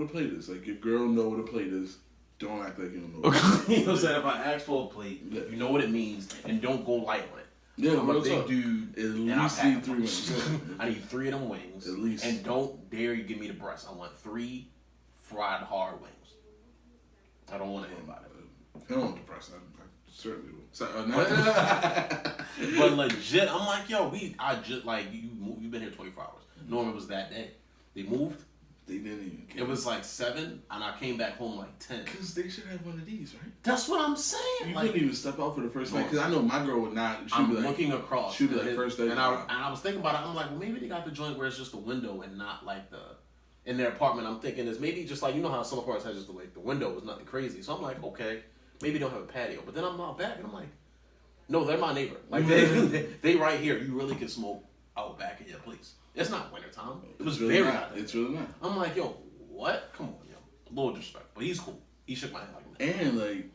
what a plate is. Like, your girl know what a plate is. Don't act like you don't know what a plate is. You know what I'm saying? If I ask for a plate, you know what it means, and don't go light on it. Yeah, I'm a big dude. At least need 3 wings. I need 3 of them wings. At least. And don't dare you give me the breast. I want 3 fried hard wings. I don't want to hear about it. If you don't want the breast, I certainly will. So, But legit, I'm like, yo, you've been here 24 hours. Normally it was that day. They moved. They didn't even care. It was like 7, and I came back home like 10. Because they should have one of these, right? That's what I'm saying. You couldn't even step out for the first night. Because I know my girl would not. She'd be like, looking across. She'd be like, first day. And I was thinking about it. I'm like, well, maybe they got the joint where it's just a window and not like in their apartment. I'm thinking it's maybe just like, you know how some apartments have just the window is nothing crazy. So I'm like, okay, maybe they don't have a patio. But then I'm out back and I'm like, no, they're my neighbor. Like they right here. You really can smoke out back in your place. It's not wintertime. It was really very not. hot. It's really not. I'm like, yo, what? Come on, yo. A little disrespect. But he's cool. He shook my hand like that. And like,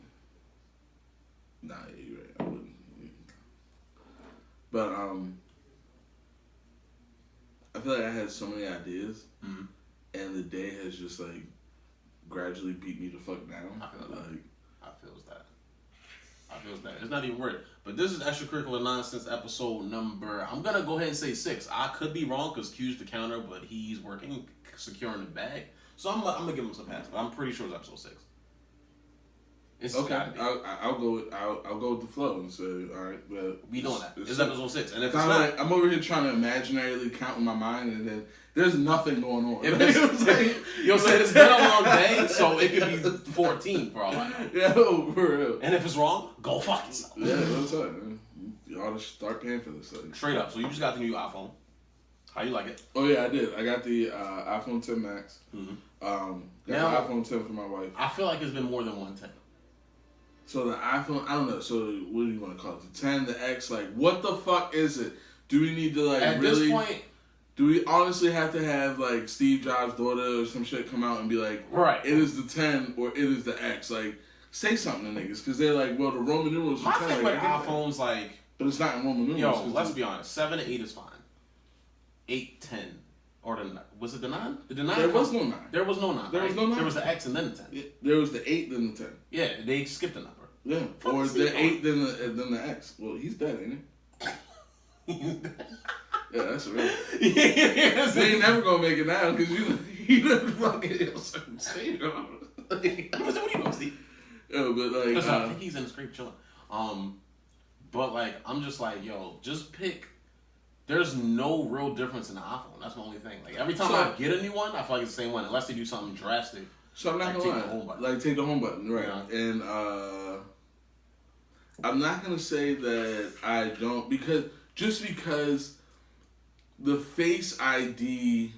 nah, yeah, you're right. I wouldn't. But I feel like I had so many ideas, and the day has just like gradually beat me the fuck down. I feel that. It's not even worth it. But this is Extracurricular Nonsense episode number, I'm going to go ahead and say 6. I could be wrong because Q's the counter, but he's working, securing the bag. So I'm going to give him some pass, but I'm pretty sure it's episode 6. It's okay. gotta be. I'll go with the flow and say, all right, well, we doing that. It's episode 6. And if it's not, not, I'm over here trying to imaginarily count in my mind, and then there's nothing going on. You'll say it's been a long day, so it could be 14 for all I know. Yo, for real. And if it's wrong, go fuck yourself. Yeah, what's up, man? You ought to start paying for this thing. Straight up. So you just got the new iPhone. How you like it? Oh yeah, I did. I got the iPhone 10 Max. Got the iPhone 10 for my wife. I feel like it's been more than 110. So the iPhone, I don't know. So what do you want to call it? The 10, the X. Like, what the fuck is it? Do we need to like at really? This point, do we honestly have to have like Steve Jobs' daughter or some shit come out and be like, right? It is the 10 or it is the X. Like, say something to niggas because they're like, well, the Roman numerals. My thing with iPhones, like, but it's not in Roman numerals. Yo, let's be honest. 7 and 8 is fine. 8, 10. Or was it the 9? Did the 9? There was no 9. There was no 9. There was no 9. There was the X and then the 10. There was the 8, then the 10. Yeah, they skipped the number. Yeah, or the 8, then the X. Well, he's dead, ain't he? Yeah, that's real. Yes. They ain't never gonna make it now because you never fucking say what do you know, Steve? Yo, but like, I think he's in the scrape chilling. But like, I'm just like, yo, just pick. There's no real difference in the iPhone. That's my only thing. Like every time I get a new one, I feel like it's the same one, unless they do something drastic. So I'm not gonna lie. Like take the home button, right? Yeah. And I'm not gonna say that I don't because the Face ID,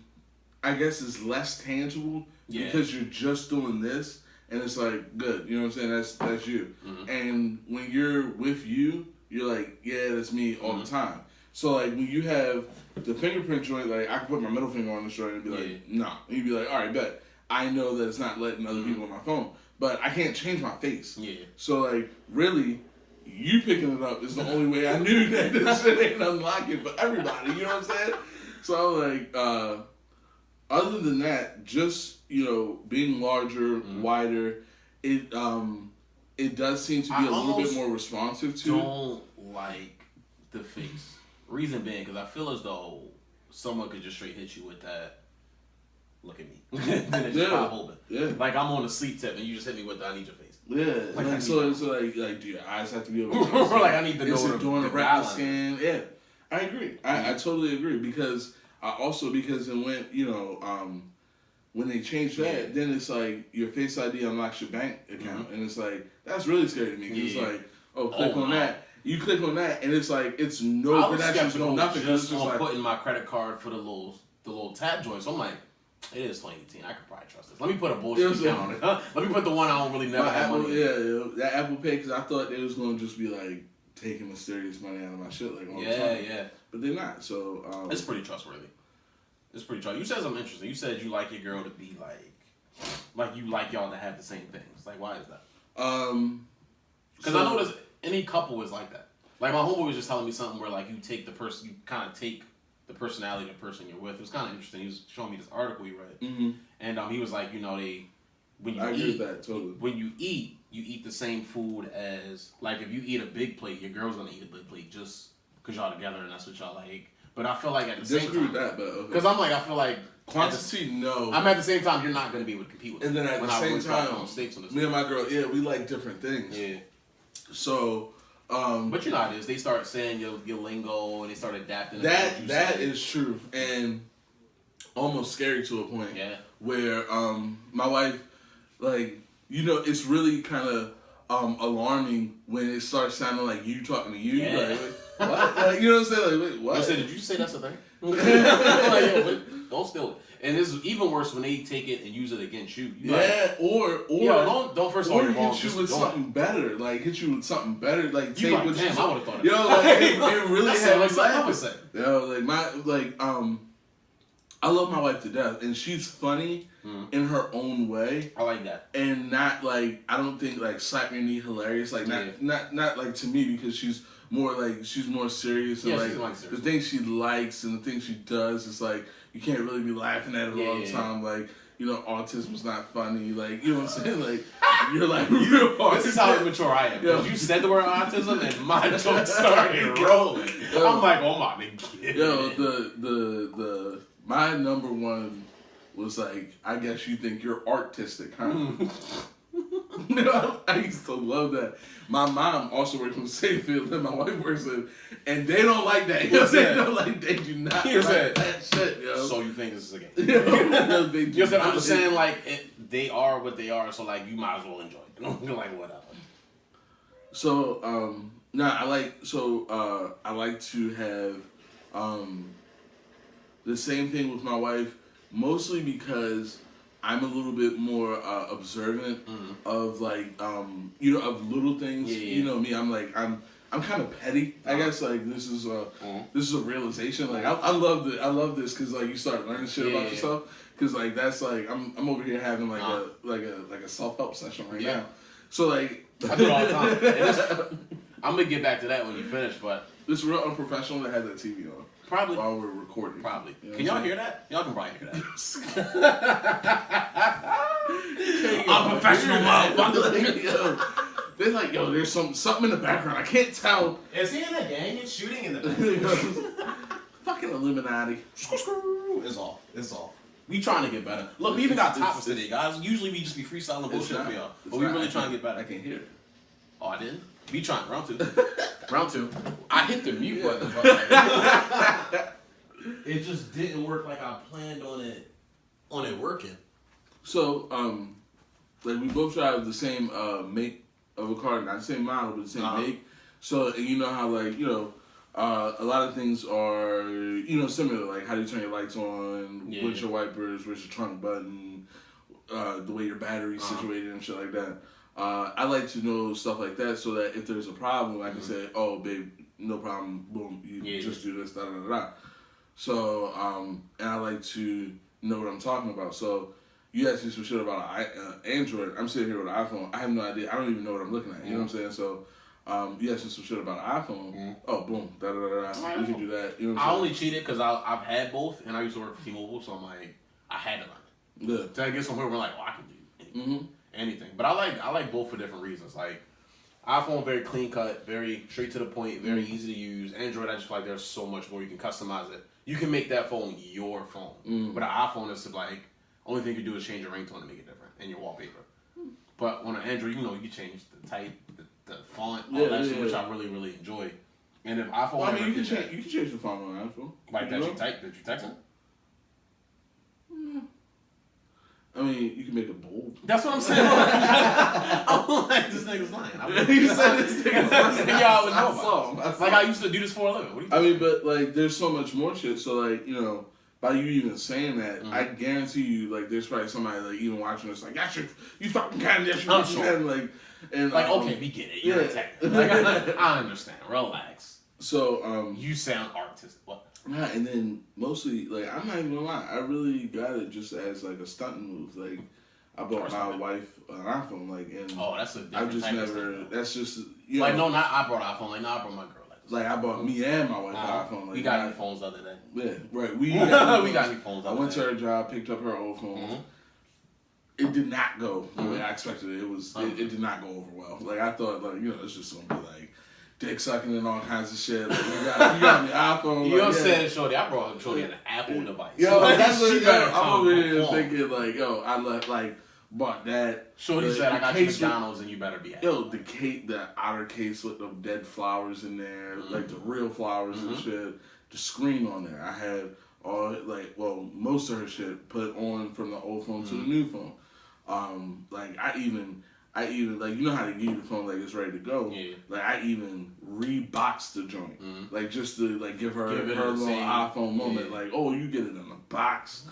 I guess, is less tangible because you're just doing this, and it's like good. You know what I'm saying? That's you. Mm-hmm. And when you're with you, you're like, yeah, that's me all the time. So like when you have the fingerprint joint, like I can put my middle finger on the joint and be like, nah. And you'd be like, all right, bet. I know that it's not letting other people on my phone, but I can't change my face. Yeah. So like really, you picking it up is the only way I knew that this shit ain't unlocking for everybody. You know what I'm saying? So I'm like, other than that, just being larger, wider, it does seem to be a little bit more responsive to. Don't like the face. Reason being, because I feel as though someone could just straight hit you with that. Look at me. Then it just pop open. Yeah. Like I'm on a sleep tip and you just hit me with the I need your face. Yeah. Like so like do your eyes have to be able to like I need to know is it doing the retina scan? Yeah. I agree. I totally agree because it went, when they changed that, then it's like your Face ID unlocks your bank account and it's like that's really scary to me because it's like, click on that. You click on that and it's like it's no credentials, no nothing. Just on putting my credit card for the little tap joint. So I'm like, it is 2018. I could probably trust this. Let me put a bullshit account on it. Let me put the one I don't really never have money. Yeah, that Apple Pay because I thought they was gonna just be like taking mysterious money out of my shit like all the time. Yeah. But they're not. So it's pretty trustworthy. It's pretty trustworthy. You said something interesting. You said you like your girl to be like you like y'all to have the same things. Like why is that? Because I know any couple is like that. Like my homeboy was just telling me something where like you kind of take the personality of the person you're with. It was kind of interesting. He was showing me this article he read, and he was like, you know, when you agree with that totally. When you eat the same food as, like, if you eat a big plate, your girl's gonna eat a big plate just because y'all together and that's what y'all like. But I feel like at the same time, with that, but because I'm like, I feel like quantity, no. I'm at the same time, you're not gonna be able to compete with. And then at the same time, me and my girl, we like different things. Yeah. So. But you know how it is. They start saying your lingo and they start adapting. That is true and almost scary to a point. Yeah. Where my wife, like, you know, it's really kind of alarming when it starts sounding like you talking to you. Yeah. Like, what? Like, you know what I'm saying? Like, wait, what? I said, did you say that's a thing? Like, yo, don't steal it. And it's even worse when they take it and use it against you. Or don't first of all, you're wrong. Hit you with something better. Like, hit you with something better. Like, take what you. I would have thought of it. Yo, like, it really had like something I would say. Yo, I love my wife to death, and she's funny in her own way. I like that, and not like, I don't think like slap your knee hilarious. Like not like to me, because she's more serious. And like the things she likes and the things she does, it's like you can't really be laughing at it all the time. Like, you know, autism's not funny. Like, you know what I'm saying? Like, you're like real hard. This is how immature I am. Yo. You said the word autism and my joke started rolling. I'm like, oh my god. Yo, my number one was like, I guess you think you're artistic, huh? You know, I used to love that. My mom also works in the same field that my wife works in, and they don't like that. You know what I'm saying? They do not like that shit, yo. So you think this is a game? You know, I'm just saying, like, they are what they are, so, like, you might as well enjoy it. You're like, whatever. So, I like to have, the same thing with my wife, mostly because I'm a little bit more observant of, like, you know, of little things. Yeah. You know me, I'm kind of petty. I guess, like, this is a realization. Like, I love this because, like, you start learning shit about yourself. Because, like, that's like I'm over here having like a self-help session right now. So, like, I do it all the time. I'm gonna get back to that when you finish, but it's real unprofessional to have that TV on. Probably. While we're recording. Probably. You know, can y'all hear that? Y'all can probably hear that. Unprofessional motherfucker. They're like, yo, there's something in the background. I can't tell. Is he in a gang and shooting in the background? Fucking Illuminati. It's off. It's off. We trying to get better. Look, we even got topics today, guys. Usually we just be freestyling bullshit for y'all. But we really trying to get better. I can't hear it. Oh, I didn't? We trying. Round two. Round two. I hit the mute button. It just didn't work like I planned on it working. So, like, we both drive the same make of a car, not the same model, but the same make. So, and you know how, like, you know, a lot of things are, you know, similar. Like, how do you turn your lights on, where's your wipers, where's your trunk button, the way your battery's situated and shit like that. I like to know stuff like that so that if there's a problem, I can say, oh, babe, no problem, boom, you just do this, da-da-da-da. So, and I like to know what I'm talking about. So, you asked me some shit about Android. I'm sitting here with an iPhone. I have no idea. I don't even know what I'm looking at. You know what I'm saying? So, you asked me some shit about an iPhone. Oh, boom, da-da-da-da. You can do that. You know what I'm saying? I only cheated because I've had both, and I used to work for T-Mobile, so I'm like, I had to learn it. So I get somewhere where like, oh, I can do anything. But I like both for different reasons. Like, iPhone, very clean cut, very straight to the point, very easy to use. Android, I just feel like there's so much more. You can customize it. You can make that phone your phone. But an iPhone is like, only thing you do is change your ringtone to make it different and your wallpaper. But on an Android, you know, you can change the type, the font, all that shit, which I really, really enjoy. And if iPhone, well, I mean, you can change the font on an iPhone. Like that, you text it? I mean, you can make it bold. That's what I'm saying. I'm like, this nigga's lying. You said this nigga's lying. Y'all would know about. Like, I used to do this for a living. What do you think? I mean, but, like, there's so much more shit. So, like, you know, by you even saying that, I guarantee you, like, there's probably somebody, like, even watching this, like, you fucking kind of, like, okay, we get it. You're a tech. Like, I understand. Relax. So, you sound artistic. What? Nah, and then mostly, like, I'm not even gonna lie, I really got it just as, like, a stunt move. Like, I bought my wife an iPhone, like, and that's a different I just type never, of that's just, you like, know. no, not I brought an iPhone, like, no, I brought my girl, like, Like, I bought me and my wife an iPhone. Like, we got new phones the other day. Yeah, right. We got new phones. I went to her job, picked up her old phone. Mm-hmm. It did not go the way I expected it. It did not go over well. Like, I thought, like, it's just gonna be like dick sucking and all kinds of shit. Like, you got the iPhone. You know, said Shorty, I brought Shorty an Apple device. Yo, that's what I'm over here thinking, like, yo, I left, like, bought that. Shorty said, I got you McDonald's and you better be happy. Yo, the outer case with the dead flowers in there, like the real flowers and shit. The screen on there. I had all, like, most of her shit put on from the old phone to the new phone. Like, I even like, you know how they give you the phone like it's ready to go. Yeah. Like, I even reboxed the joint, like, just to like give her little iPhone moment. Yeah. Like, oh, you get it in a box,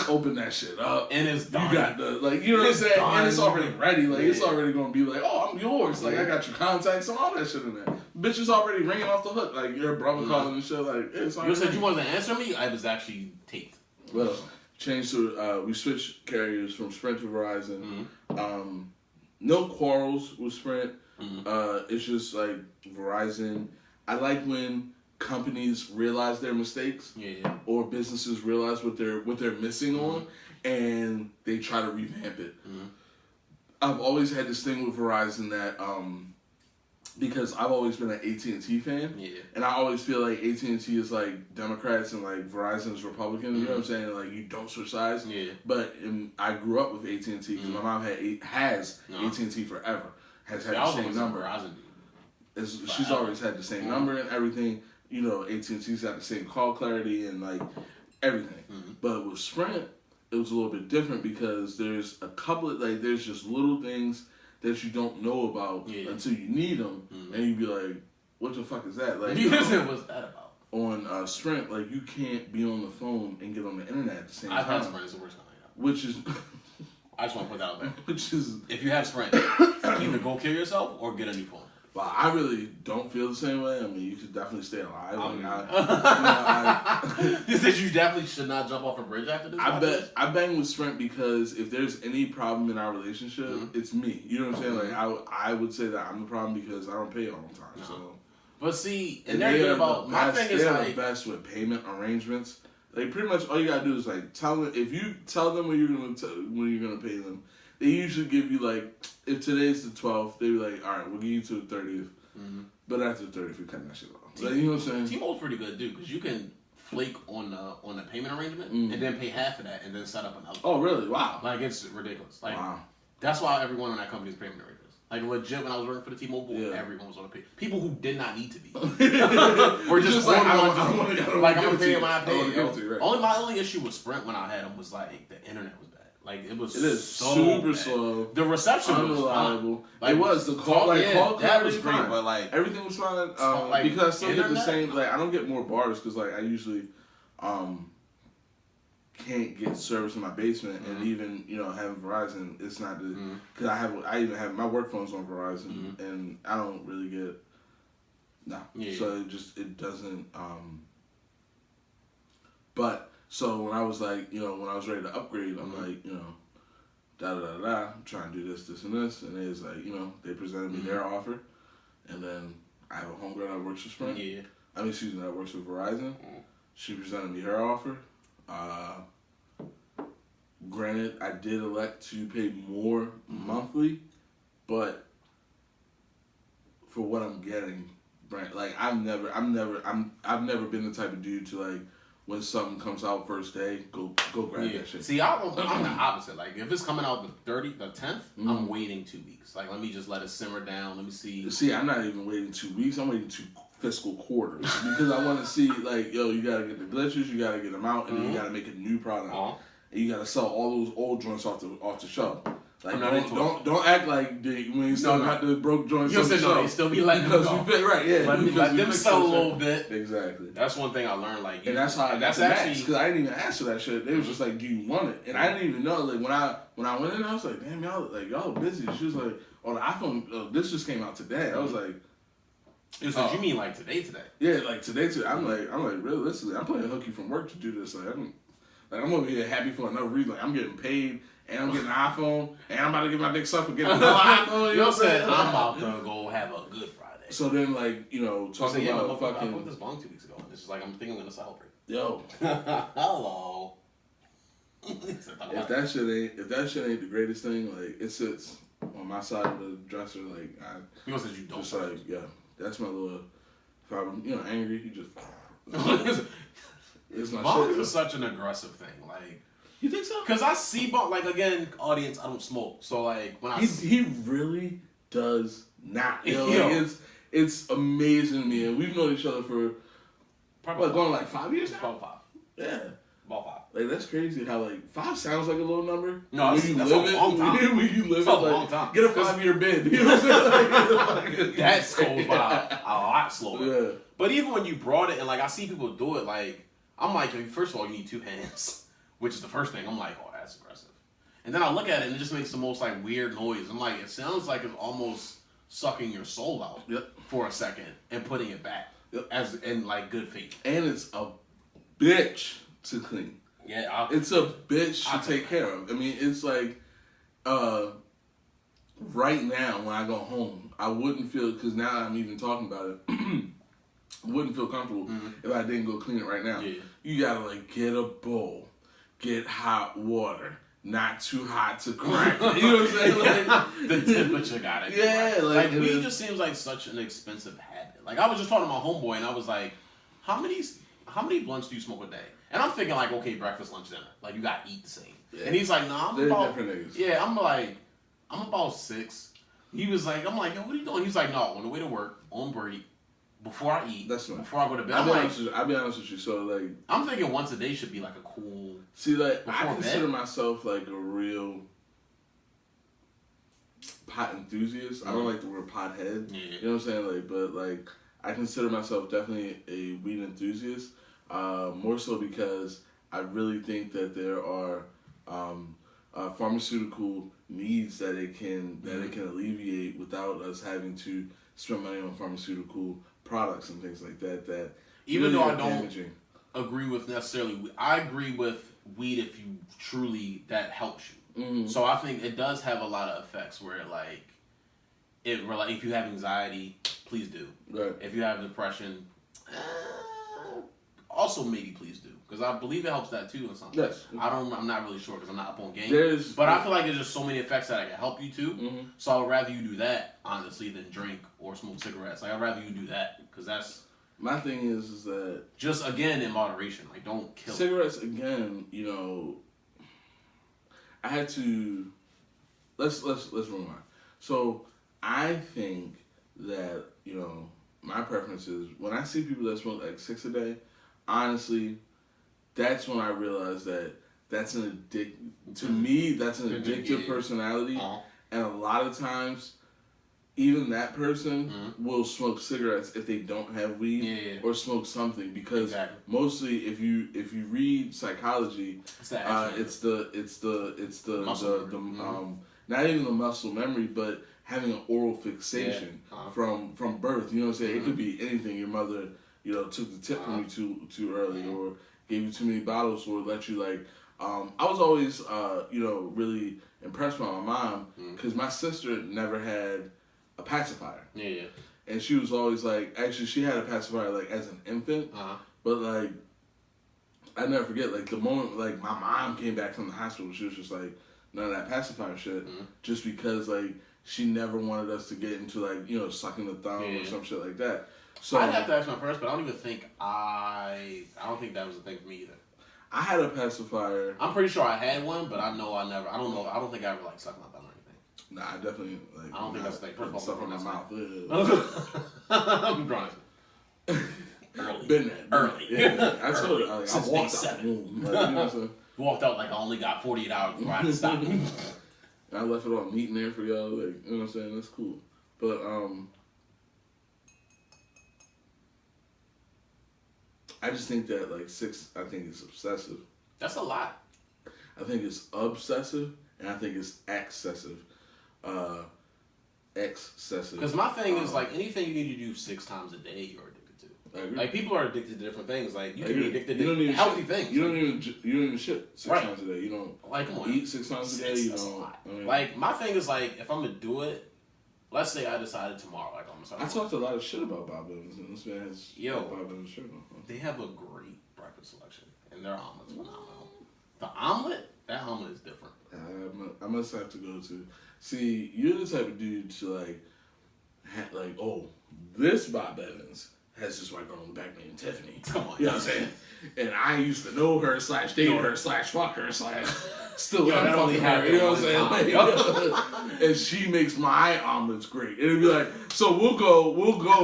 open that shit up, and it's done. You got the, like, you know what I'm saying, and it's already ready. Like, it's already gonna be like, oh, I'm yours. Like, I got your contacts and all that shit in there. Bitch is already ringing off the hook. Like, your brother calling and shit. Like, it's already. You said you wanted to answer me. I was actually taped. Well, changed to we switched carriers from Sprint to Verizon. No quarrels with Sprint. It's just like Verizon. I like when companies realize their mistakes, or businesses realize what they're missing on, and they try to revamp it. I've always had this thing with Verizon that because I've always been an AT&T fan, and I always feel like AT&T is like Democrats and like Verizon is Republican. You know what I'm saying? Like, you don't switch sides. But I grew up with AT&T because my mom has AT&T forever. Has had the same number. She's always had the same number and everything. You know, AT&T's got the same call clarity and like everything. But with Sprint, it was a little bit different because there's a couple of, like, there's just little things that you don't know about until you need them, and you be like, "What the fuck is that?" Like, what's that about? On Sprint, like, you can't be on the phone and get on the internet at the same time. I've had Sprint; it's the worst kind of. Which is, I just want to put that out there. Which is, if you have Sprint, either go kill yourself or get a new phone. Well, I really don't feel the same way. I mean, you could definitely stay alive. You said you definitely should not jump off a bridge after this? I bang with Sprint because if there's any problem in our relationship, it's me. You know what I'm saying? Like, I would say that I'm the problem because I don't pay all the time. So, but see, and they're good about, my thing is like, the best with payment arrangements. Like, pretty much all you gotta do is like tell them, if you tell them when you're gonna pay them. They usually give you, like, if today's the 12th, they be like, all right, we'll give you to the 30th. But after the 30th, we cut that shit off. Like, you know what I'm saying? T-Mobile's pretty good, dude, because you can flake on the payment arrangement and then pay half of that and then set up another. Oh, really? Wow. Like, it's ridiculous. Like, that's why everyone on that company is payment arrangements. Like, legit, when I was working for the T-Mobile, everyone was on a pay. People who did not need to be. Were just like, I'm going to pay my pay. My only issue with Sprint when I had them was, like, the internet was bad. Like, it is so super bad. Slow. The reception unreliable. Was fine. Like, it was the call. Like, call that was great, fine. But like everything was fine. Like, because I still get the same. Like, I don't get more bars because like I usually can't get service in my basement, and even having Verizon, it's not the because I even have my work phone's on Verizon, and I don't really get so it doesn't. But. So when I was like, when I was ready to upgrade, I'm like, I'm trying to do this, and this, and it's like, they presented me their offer, and then I have a homegirl that works for Sprint. That works with Verizon. She presented me her offer. Granted, I did elect to pay more monthly, but for what I'm getting, like I've never been the type of dude to like. When something comes out first day, go grab that shit. See, I'm the opposite. Like, if it's coming out the 10th, I'm waiting 2 weeks. Like, let me just let it simmer down. Let me see. See, I'm not even waiting 2 weeks. I'm waiting 2 fiscal quarters because I want to see, like, you gotta get the glitches, you gotta get them out, and then you gotta make a new product, and you gotta sell all those old joints off the shelf. Like, don't act like when you still got the broke joints on the shelf. They still be letting them go. Let them sell a little bit. Exactly. That's one thing I learned. Like, and that's how I got the Max, because I didn't even ask for that shit. They was just like, "Do you want it?" And I didn't even know. Like when I went in, I was like, "Damn, y'all busy." She was like, "Oh, the iPhone, this just came out today." I was like, "You mean like today?" Yeah, like today. I'm like, realistically, I'm playing hooky from work to do this. Like I'm over here happy for another reason. Like, I'm getting paid. And I'm getting an iPhone, and I'm about to get my dick sucked for getting another iPhone. You know what I'm saying? I'm about to go have a good Friday. So then, like, you know, talking about fucking. I put this bong 2 weeks ago, and it's just like I'm thinking I'm gonna celebrate. Yo. Hello. If that shit ain't the greatest thing, like it sits on my side of the dresser, like you don't just like that's my little. If I'm angry, you just. It's my bong shit. is such an aggressive thing, like. You think so? Because I see bong, like again, audience, I don't smoke, so like when he really does not. Like, it's amazing to me, and we've known each other for probably going like 5 years now. About 5. Yeah. About 5. Like that's crazy how like 5 sounds like a low number. No, that's a long time. When you live it's it, a like, long time. Get a 5-year bid. You know what I'm saying? That goes by a lot slower. Yeah. But even when you brought it, and like I see people do it, like I'm like, first of all, you need 2 hands, which is the first thing. I'm like, oh, that's aggressive. And then I look at it, and it just makes the most like weird noise. I'm like, it sounds like it's almost sucking your soul out for a second and putting it back as in like good faith. And it's a bitch to clean. Yeah, it's a bitch to take care of. I mean, it's like, right now when I go home, I wouldn't feel, because now I'm even talking about it, I wouldn't feel comfortable if I didn't go clean it right now. Yeah. You gotta like get a bowl, get hot water, not too hot to crack. You know what I'm saying? Like, the temperature got it. Yeah, like weed just seems like such an expensive habit. Like I was just talking to my homeboy, and I was like, how many blunts do you smoke a day? And I'm thinking like, okay, breakfast, lunch, dinner. Like you gotta eat the same. Yeah. And he's like, nah, I'm about different niggas. Yeah, I'm about 6. He was like, I'm like, yo, what are you doing? He's like, no, on the way to work, on break, before I eat, before I go to bed. I'll be honest with you. So like, I'm thinking once a day should be like a cool. See, like I consider myself like a real pot enthusiast. I don't like the word pothead. Yeah. You know what I'm saying? Like, but like I consider myself definitely a weed enthusiast. More so because I really think that there are pharmaceutical needs that it can alleviate without us having to spend money on pharmaceutical products and things like that. That even though I don't agree with necessarily, I agree with weed if you truly that helps you. Mm-hmm. So I think it does have a lot of effects where if you have anxiety, please do. Right. If you have depression. Also, maybe please do, because I believe it helps that too in something. Yes. I'm not really sure because I'm not up on game. But I feel like there's just so many effects that I can help you too. Mm-hmm. So I would rather you do that honestly than drink or smoke cigarettes. Like I'd rather you do that because that's. My thing is that just again in moderation. Like don't kill cigarettes again. You know, I had to. Let's rewind. So I think that my preference is when I see people that smoke like 6 a day. Honestly, that's when I realized that that's an to me, that's an addictive personality. And a lot of times, even that person will smoke cigarettes if they don't have weed or smoke something. Because mostly, if you read psychology, it's the not even the muscle memory, but having an oral fixation from birth. You know what I'm saying? It could be anything. Your mother took the tip from you too early, or gave you too many bottles, or let you like. I was always, really impressed by my mom because my sister never had a pacifier. Yeah. And she was always like, actually, she had a pacifier like as an infant, but like, I never forget like the moment like my mom came back from the hospital, she was just like, none of that pacifier shit, just because like she never wanted us to get into like sucking the thumb or some shit like that. So I'd have to ask my parents, but I don't even think I don't think that was a thing for me either. I had a pacifier. I'm pretty sure I had one, but I don't know. I don't think I ever like sucked my thumb or anything. Nah, I definitely like. I don't think that's the thing. First of all, stuff in my mouth. I'm drunk. Early. Been there. Early. Yeah. I told you. I walked out the womb. Like, walked out like I only got 48 hours before I had to stop. I left it all neat in there for y'all. Like, you know what I'm saying? That's cool. But I just think that like 6, I think it's obsessive. That's a lot. I think it's obsessive, and I think it's excessive. Excessive. Because my thing is like anything you need to do 6 times a day, you're addicted to. I agree. Like people are addicted to different things. Like you can be addicted to healthy things. You don't even shit 6 times a day. You don't like come on. Eat 6 times a day. You don't. Like my thing is like if I'm gonna do it, let's say I decided tomorrow, like I'm gonna start. I talked a lot of shit about Bob Evans, and this man has Bob Evans shirt on. They have a great breakfast selection, and their omelet's phenomenal. The omelet, that omelet is different. I must have to go to. See, you're the type of dude to like, oh, this Bob Evans has this white girl in the back named Tiffany. Come on, you know what I'm saying? And I used to know her / date her / fuck her / still that only happened. You know what I'm saying? And she makes my omelets great. It'll be like, so we'll go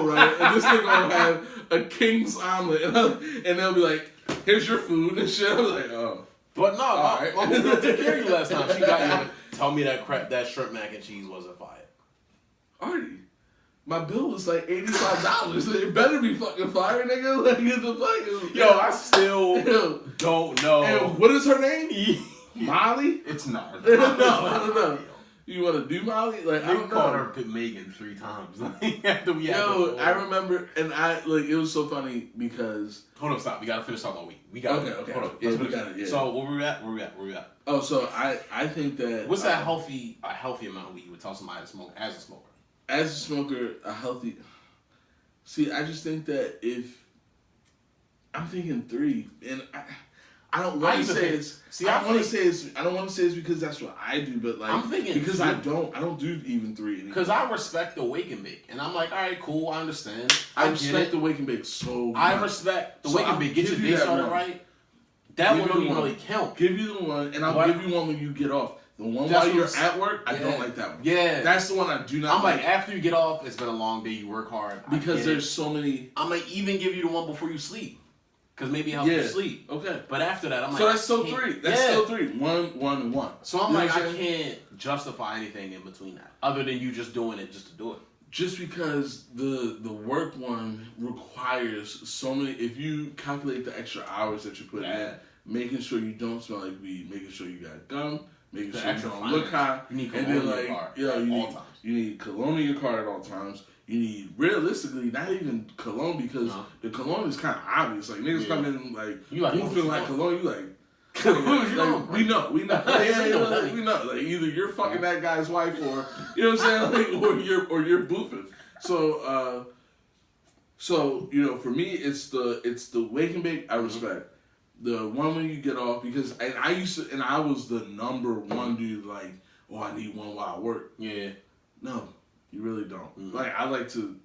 right, and this thing gonna have a king's omelet, and they'll be like, here's your food and shit. I'm like, oh. But no, my mom took care of you last time. She got you to tell me that shrimp mac and cheese wasn't fire. Artie, my bill was like $85. It better be fucking fire, nigga. Like, get the fucking. Yo, I still don't know. And what is her name? Molly? It's not. No, I don't know. You want to do Molly? Like, I don't know. called her Megan 3 times. I remember, and it was so funny because. Hold on, stop. We gotta finish talking about weed. We got okay. Hold on. Yeah, we got it. Yeah. So where we at? Oh, so I think that. What's that a healthy amount of weed you would tell somebody to smoke as a smoker? As a smoker, a healthy. See, I just think that if I'm thinking 3, and I don't want to say it's. I don't want to say it's because that's what I do, but like I'm thinking because I don't do even 3 anymore. Because I respect the wake and bake, and I'm like, all right, cool, I understand. I respect the wake and bake so much. I respect the wake and bake. Get your day started right. That one don't even really count. Give you the one, and I'll give you one when you get off. The one while you're at work, I don't like that one. Yeah. That's the one I do not like. I'm like, after you get off, it's been a long day, you work hard. Because there's so many. I might even give you the one before you sleep. Because maybe it helps you sleep. Okay. But after that, I'm like... So that's still 3. That's still 3. 1, and 1. So I'm like, I can't justify anything in between that. Other than you just doing it just to do it. Just because the work one requires so many... If you calculate the extra hours that you put in, making sure you don't smell like weed, making sure you got gum, making sure you don't look high. You need cologne in your car you need cologne in your car at all times. You need, realistically, not even cologne because the cologne is kind of obvious. Like, niggas come in, like, you feel like cologne, you like, we know. We know. Like, either you're fucking that guy's wife or, you know what I'm saying? Like, or you're boofing. So, for me, it's the wake and bake I respect. The one when you get off, because, and I was the number one dude, like, oh, I need one while I work. Yeah. No. You really don't. Like, I like the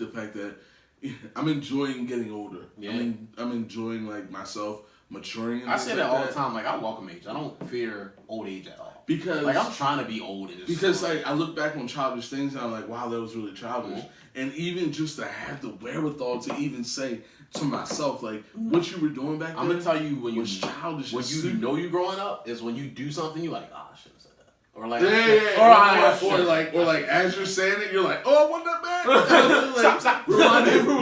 fact that I'm enjoying getting older. Yeah. I'm enjoying, like, myself maturing. I say that all the time. Like, I welcome age. I don't fear old age at all. Because... Like, I'm trying to be old. And because, like, I look back on childish things and I'm like, wow, that was really childish. And even just to have the wherewithal to even say to myself, like, what you were doing back then... I'm going to tell you when you... was childish. When you know you're growing up is when you do something, you're like, I shouldn't have said that. Or like, or like as you're saying it, you're like, oh, I want that back. Stop. You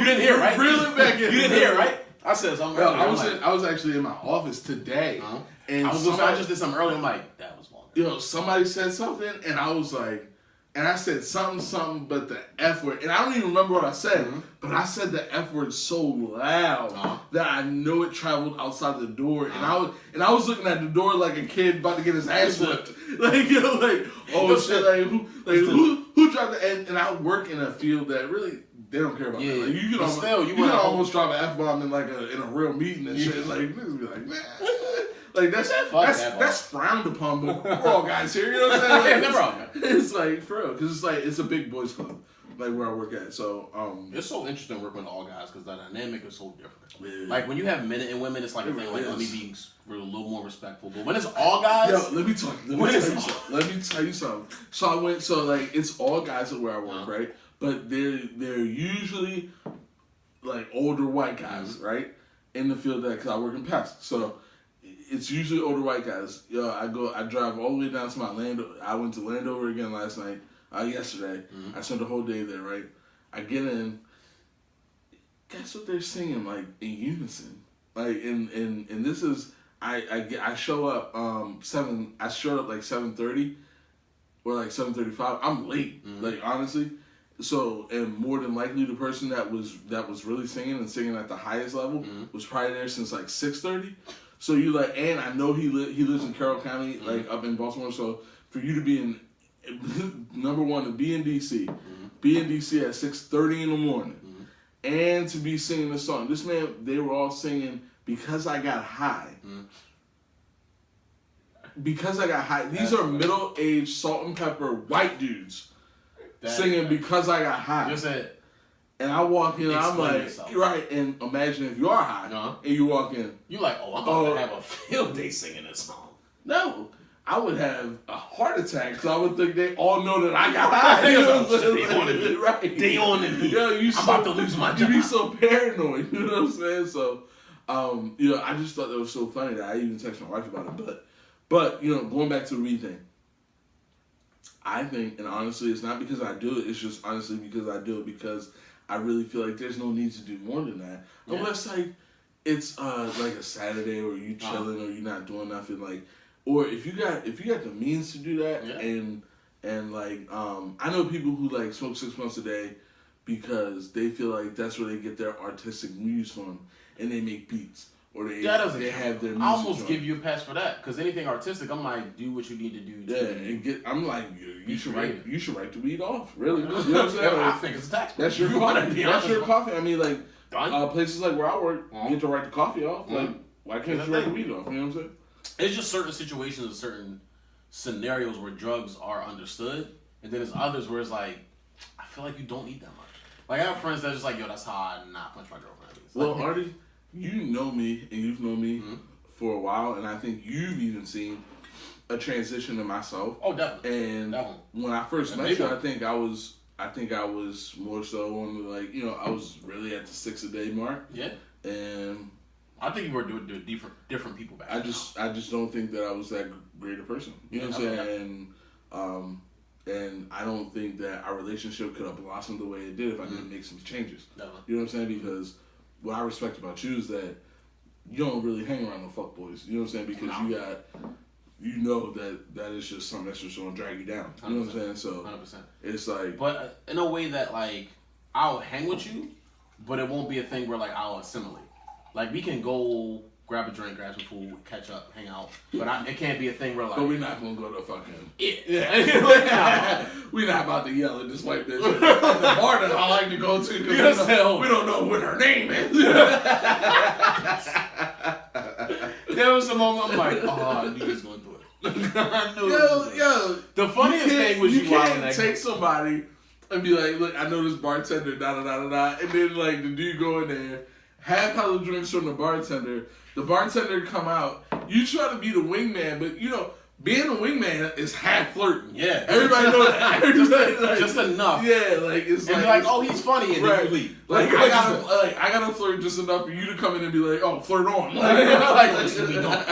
didn't hear, right? Reel it back in. You didn't hear, right? I said something earlier. I was actually in my office today, and I just did something earlier. I'm like, that was long. Somebody said something, and I was like, and I said something, but the F word, and I don't even remember what I said, but I said the F word so loud that I know it traveled outside the door, and I was looking at the door like a kid about to get his ass whipped, like oh shit, who dropped the and I work in a field that really they don't care about that. Like, you can almost drop an F bomb in like in a real meeting and shit, like niggas be like, man. Like, that's frowned upon, but we're all guys here, you know what I'm saying? Like, it's like, for real, because it's a big boys club, like, where I work at, so, It's so interesting working with all guys, because the dynamic is so different. Yeah. Like, when you have men and women, it's like a thing, like, let me be a little more respectful, but when it's all guys... Yo, let me tell you something. So, it's all guys at where I work, right? But they're usually, like, older white guys, right? In the field because I work in pest, so... It's usually older white guys. I drive all the way down to my I went to Landover again last night, yesterday. I spent the whole day there, right? I get in, guess what they're singing, like, in unison. Like, and this is, I show up, I showed up like 7:30, or like 7:35. I'm late, like, honestly. So, and more than likely the person that was really singing at the highest level was probably there since like 6:30. So you like, and I know he lives in Carroll County, like up in Baltimore. So for you to be number one, to be in DC, be in DC at 6:30 in the morning, and to be singing the song. This man, they were all singing Because I Got High. Because I Got High. These are middle-aged, salt and pepper white dudes singing Because I Got High. You said. And I walk in, and I'm like, right, and imagine if you are high, and you walk in. You're like, I'm about to have a field day singing this song. No. I would have a heart attack because I would think they all know that I got high. You know what I'm saying? They on me. Right. They on me. Yo, I'm about to lose my job. You be so paranoid. You know what I'm saying? So, I just thought that was so funny that I even texted my wife about it. But going back to the weed thing, I think, and honestly, it's not because I do it. It's just honestly because I do it because I really feel like there's no need to do more than that. Yeah. Unless it's like a Saturday or you chilling or you're not doing nothing or if you got the means to do that and I know people who smoke 6 months a day because they feel like that's where they get their artistic muse from and they make beats or they have their music. I almost give you a pass for that because anything artistic, I'm like, do what you need to do. I'm like, you should write the weed off, really. You know what I'm saying? I think it's a tax. That's your coffee. That's your coffee. I mean, places like where I work, you get to write the coffee off. Why can't you write the weed off? You know what I'm saying? It's just certain situations and certain scenarios where drugs are understood, and then there's others where it's like, I feel like you don't need that much. Like I have friends that's just like, yo, that's how I not punch my girlfriend. Well, Artie, you know me and you've known me for a while, and I think you've even seen a transition in myself. Oh, definitely. And when I first met you, I think I was more so on the I was really at the 6 a day mark. Yeah. And I think you were doing different people back. I just don't think that I was that great a person. You know what I'm saying? And I don't think that our relationship could have blossomed the way it did if I didn't make some changes. You know what I'm saying? Because what I respect about you is that you don't really hang around no fuckboys. You know what I'm saying? Because you know that is just something that's just gonna drag you down. You know what I'm saying? So 100%. It's like, but in a way that I'll hang with you, but it won't be a thing where I'll assimilate. We can go grab a drink, grab some food, catch up, hang out, but it can't be a thing where But we're not gonna go to fucking. Yeah. We're not about to yell at this white bitch. The bar that I like to go to because we don't know what her name is. There was a moment I'm like, I knew he was gonna do it. I knew. Yo. The funniest thing was you can't take somebody and be like, look, I know this bartender, da da da da da, and then the dude go in there. Have hella drinks from the bartender come out. You try to be the wingman, but being a wingman is half flirting. Yeah. Everybody knows that. Just enough. Yeah, it's and like, oh, he's funny, and then you leave. I gotta flirt just enough for you to come in and be like, oh, flirt on. Listen, we don't.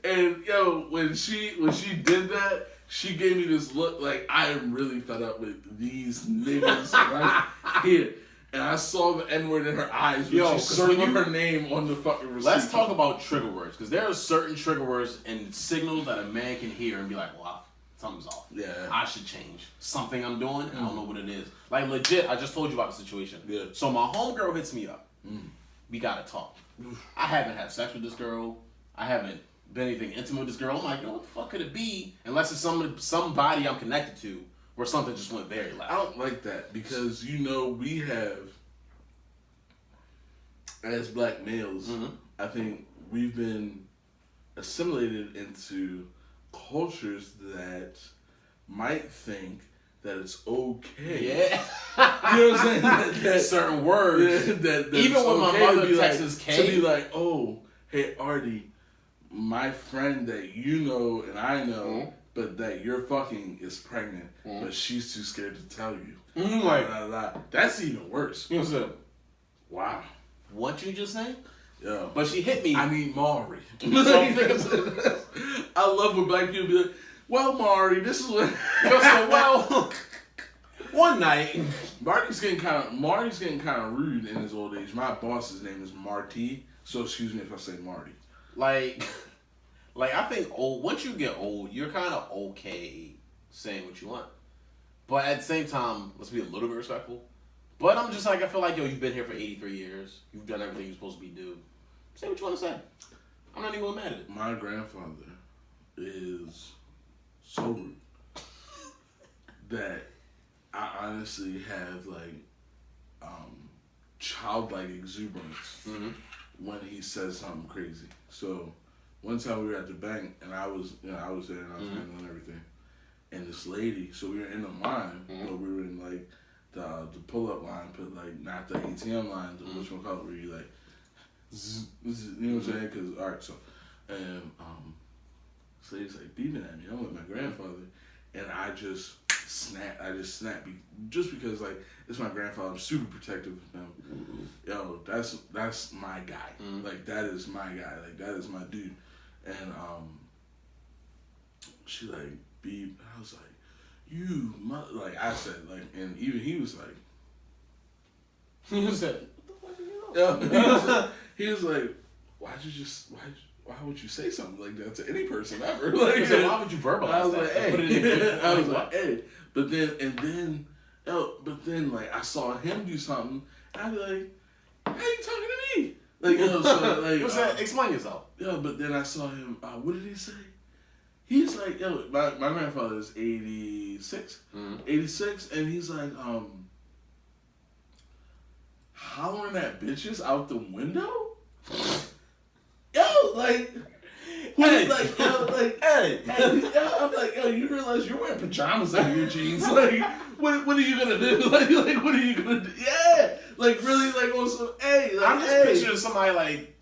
And when she did that, she gave me this look I am really fed up with these niggas right here. And I saw the N-word in her eyes when she circled her name on the fucking receipt. Let's talk about trigger words, because there are certain trigger words and signals that a man can hear and be like, well, something's off. Yeah. I should change something I'm doing, and I don't know what it is. Legit, I just told you about the situation. Yeah. So my homegirl hits me up. We gotta talk. I haven't had sex with this girl. I haven't been anything intimate with this girl. I'm like, what the fuck could it be? Unless it's somebody I'm connected to. Where something just went very left. I don't like that because we have, as black males, I think we've been assimilated into cultures that might think that it's okay. Yeah. You know what I'm saying? That certain words. That even when my mother texts K. To be like, oh, hey, Artie, my friend that you know and I know, but that you're fucking is pregnant, but she's too scared to tell you. That's even worse. You know what I'm saying? Wow. What you just say? Yeah. But she hit me. I need Maury. I love when black people be like, well, Maury, this is what... well, one night... Maury's getting kind of rude in his old age. My boss's name is Marty, so excuse me if I say Marty. I think once you get old, you're kind of okay saying what you want. But at the same time, let's be a little bit respectful. But I'm just I feel like, you've been here for 83 years. You've done everything you're supposed to do. Say what you want to say. I'm not even mad at it. My grandfather is so rude. honestly have like childlike exuberance when he says something crazy. So one time we were at the bank and I was there and I was handling everything, and this lady. So we were in the line, but we were in like the pull up line, but like not the ATM line, the which one call it where you like, you know what I'm saying? Because alright, so and this lady's like beeping at me. I'm with my grandfather, and I just snapped just because like it's my grandfather. I'm super protective of him. Yo, that's my guy. Like that is my guy. Like that is my dude. And she like beep. I was like, you mother. Like I said, like, and even he was like, he said, what the fuck you know? He was like, why would you say something like that to any person ever? Like, so why would you verbalize I was that? like, hey. I was like, hey. But then, like, I saw him do something, and I'd be like, how you talking to me? Like, so, like, what's that? Explain yourself. Yeah, but then I saw him, what did he say? He's like, yo, my grandfather is 86, 86, and he's like, hollering at bitches out the window? Yo, like, hey, like, yo, like, hey, I'm like, yo, you realize you're wearing pajamas under your jeans? Like, what are you gonna do? Like, what are you gonna do? Yeah, like, really, like, on some, hey, like, I'm just picturing somebody like,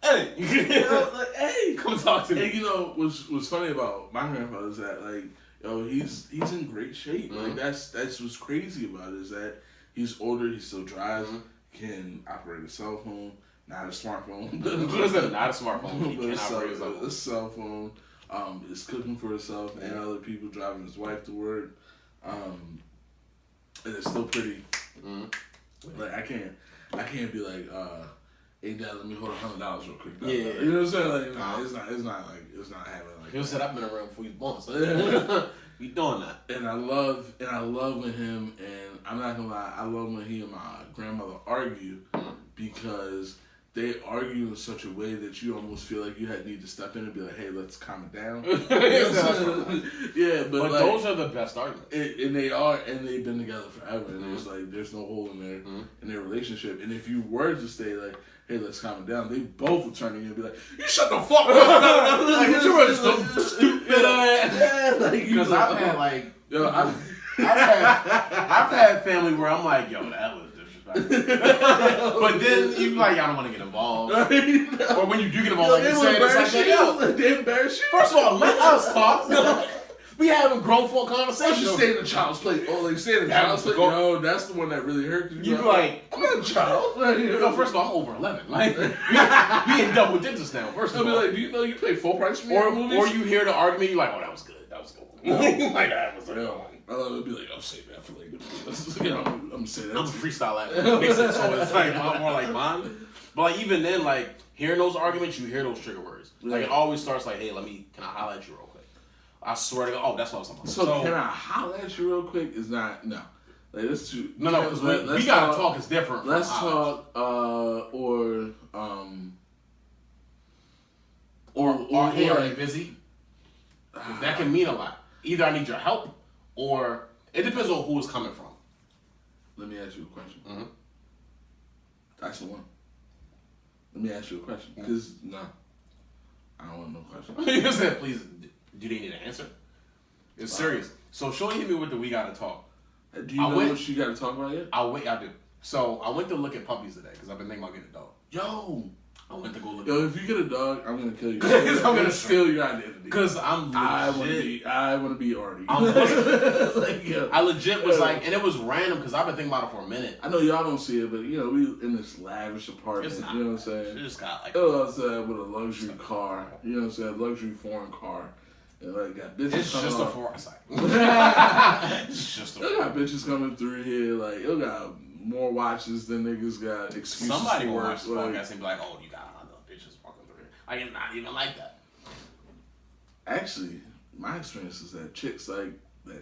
hey, like, hey, come talk to me. And you know, what's funny about my grandfather is that, like, yo, he's in great shape. Like, that's what's crazy about it, is that he's older, he still drives, can operate a cell phone. Not a smartphone. What is that? Not a smartphone. He can operate a cell phone. Is cooking for himself and other people, driving his wife to work. And it's still pretty. Like I can't be like, hey dad, let me hold $100 real quick. Yeah. You know what I'm saying? Like, no, it's not happening like. You said I've been around before you born, so we doing that. And I love when him and I'm not gonna lie, I love when he and my grandmother argue because they argue in such a way that you almost feel like you need to step in and be like, hey, let's calm it down. Yeah, but like, those are the best arguments. And they are, and they've been together forever. And there's no hole in their relationship. And if you were to say like, hey, let's calm it down, they both would turn to you and be like, you shut the fuck up. Like, what you were so stupid ass. Because I've had like, I've had family where I'm like, yo, that was but then you like, I don't want to get involved. Or when you do get involved, like you said, it's like, yo, they embarrass you. First of all, let us talk. We having grown folk conversations. You stay in the child's play. Oh, like stay in the child's play. No, that's the one that really hurt you. You be like, I'm not a child. No, first of all, I'm over 11. Like, we in double digits now. First of all, like, do you know you pay full price for movies? Or you hear the argument, you're like, oh, that was good. That was good. Like that was good. I love to be like, I'll save that for later. You know, I'm gonna say that. I'm a freestyle actor. So it's like more like mine. But like even then, like hearing those arguments, you hear those trigger words. Like it always starts like, hey, can I holler at you real quick? I swear to God, oh, that's what I was talking about. So can I holler at you real quick? Is not no. Like that's too no. Because we gotta talk is different. Let's talk. Or hey, are you busy? That can mean a lot. Either I need your help, or it depends on who it's coming from. Let me ask you a question. That's the one. Let me ask you a question. Because, no. I don't want no question. You said, please, do they need an answer? It's serious. So, Shorty hit me with the we gotta talk. Do you know what you gotta talk about yet? I do. So, I went to look at puppies today, because I've been thinking about getting a dog. Yo! I went to go look. Yo, if you get a dog, I'm gonna kill you. I'm gonna steal your identity. Because I want to be Artie. Like, yo, I legit was like, and it was random because I've been thinking about it for a minute. I know y'all don't see it, but you know we in this lavish apartment. It's not, you know what I'm saying? She just got like outside with a luxury car. You know what I'm saying? Luxury foreign car. And like got bitches. It's just a foresight. It's just a. You got bitches coming through here. Like you got more watches than niggas got excuses. Somebody will for watch the podcast and be like, "Oh, you got bitches walking through here." I am not even like that. Actually, my experience is that chicks like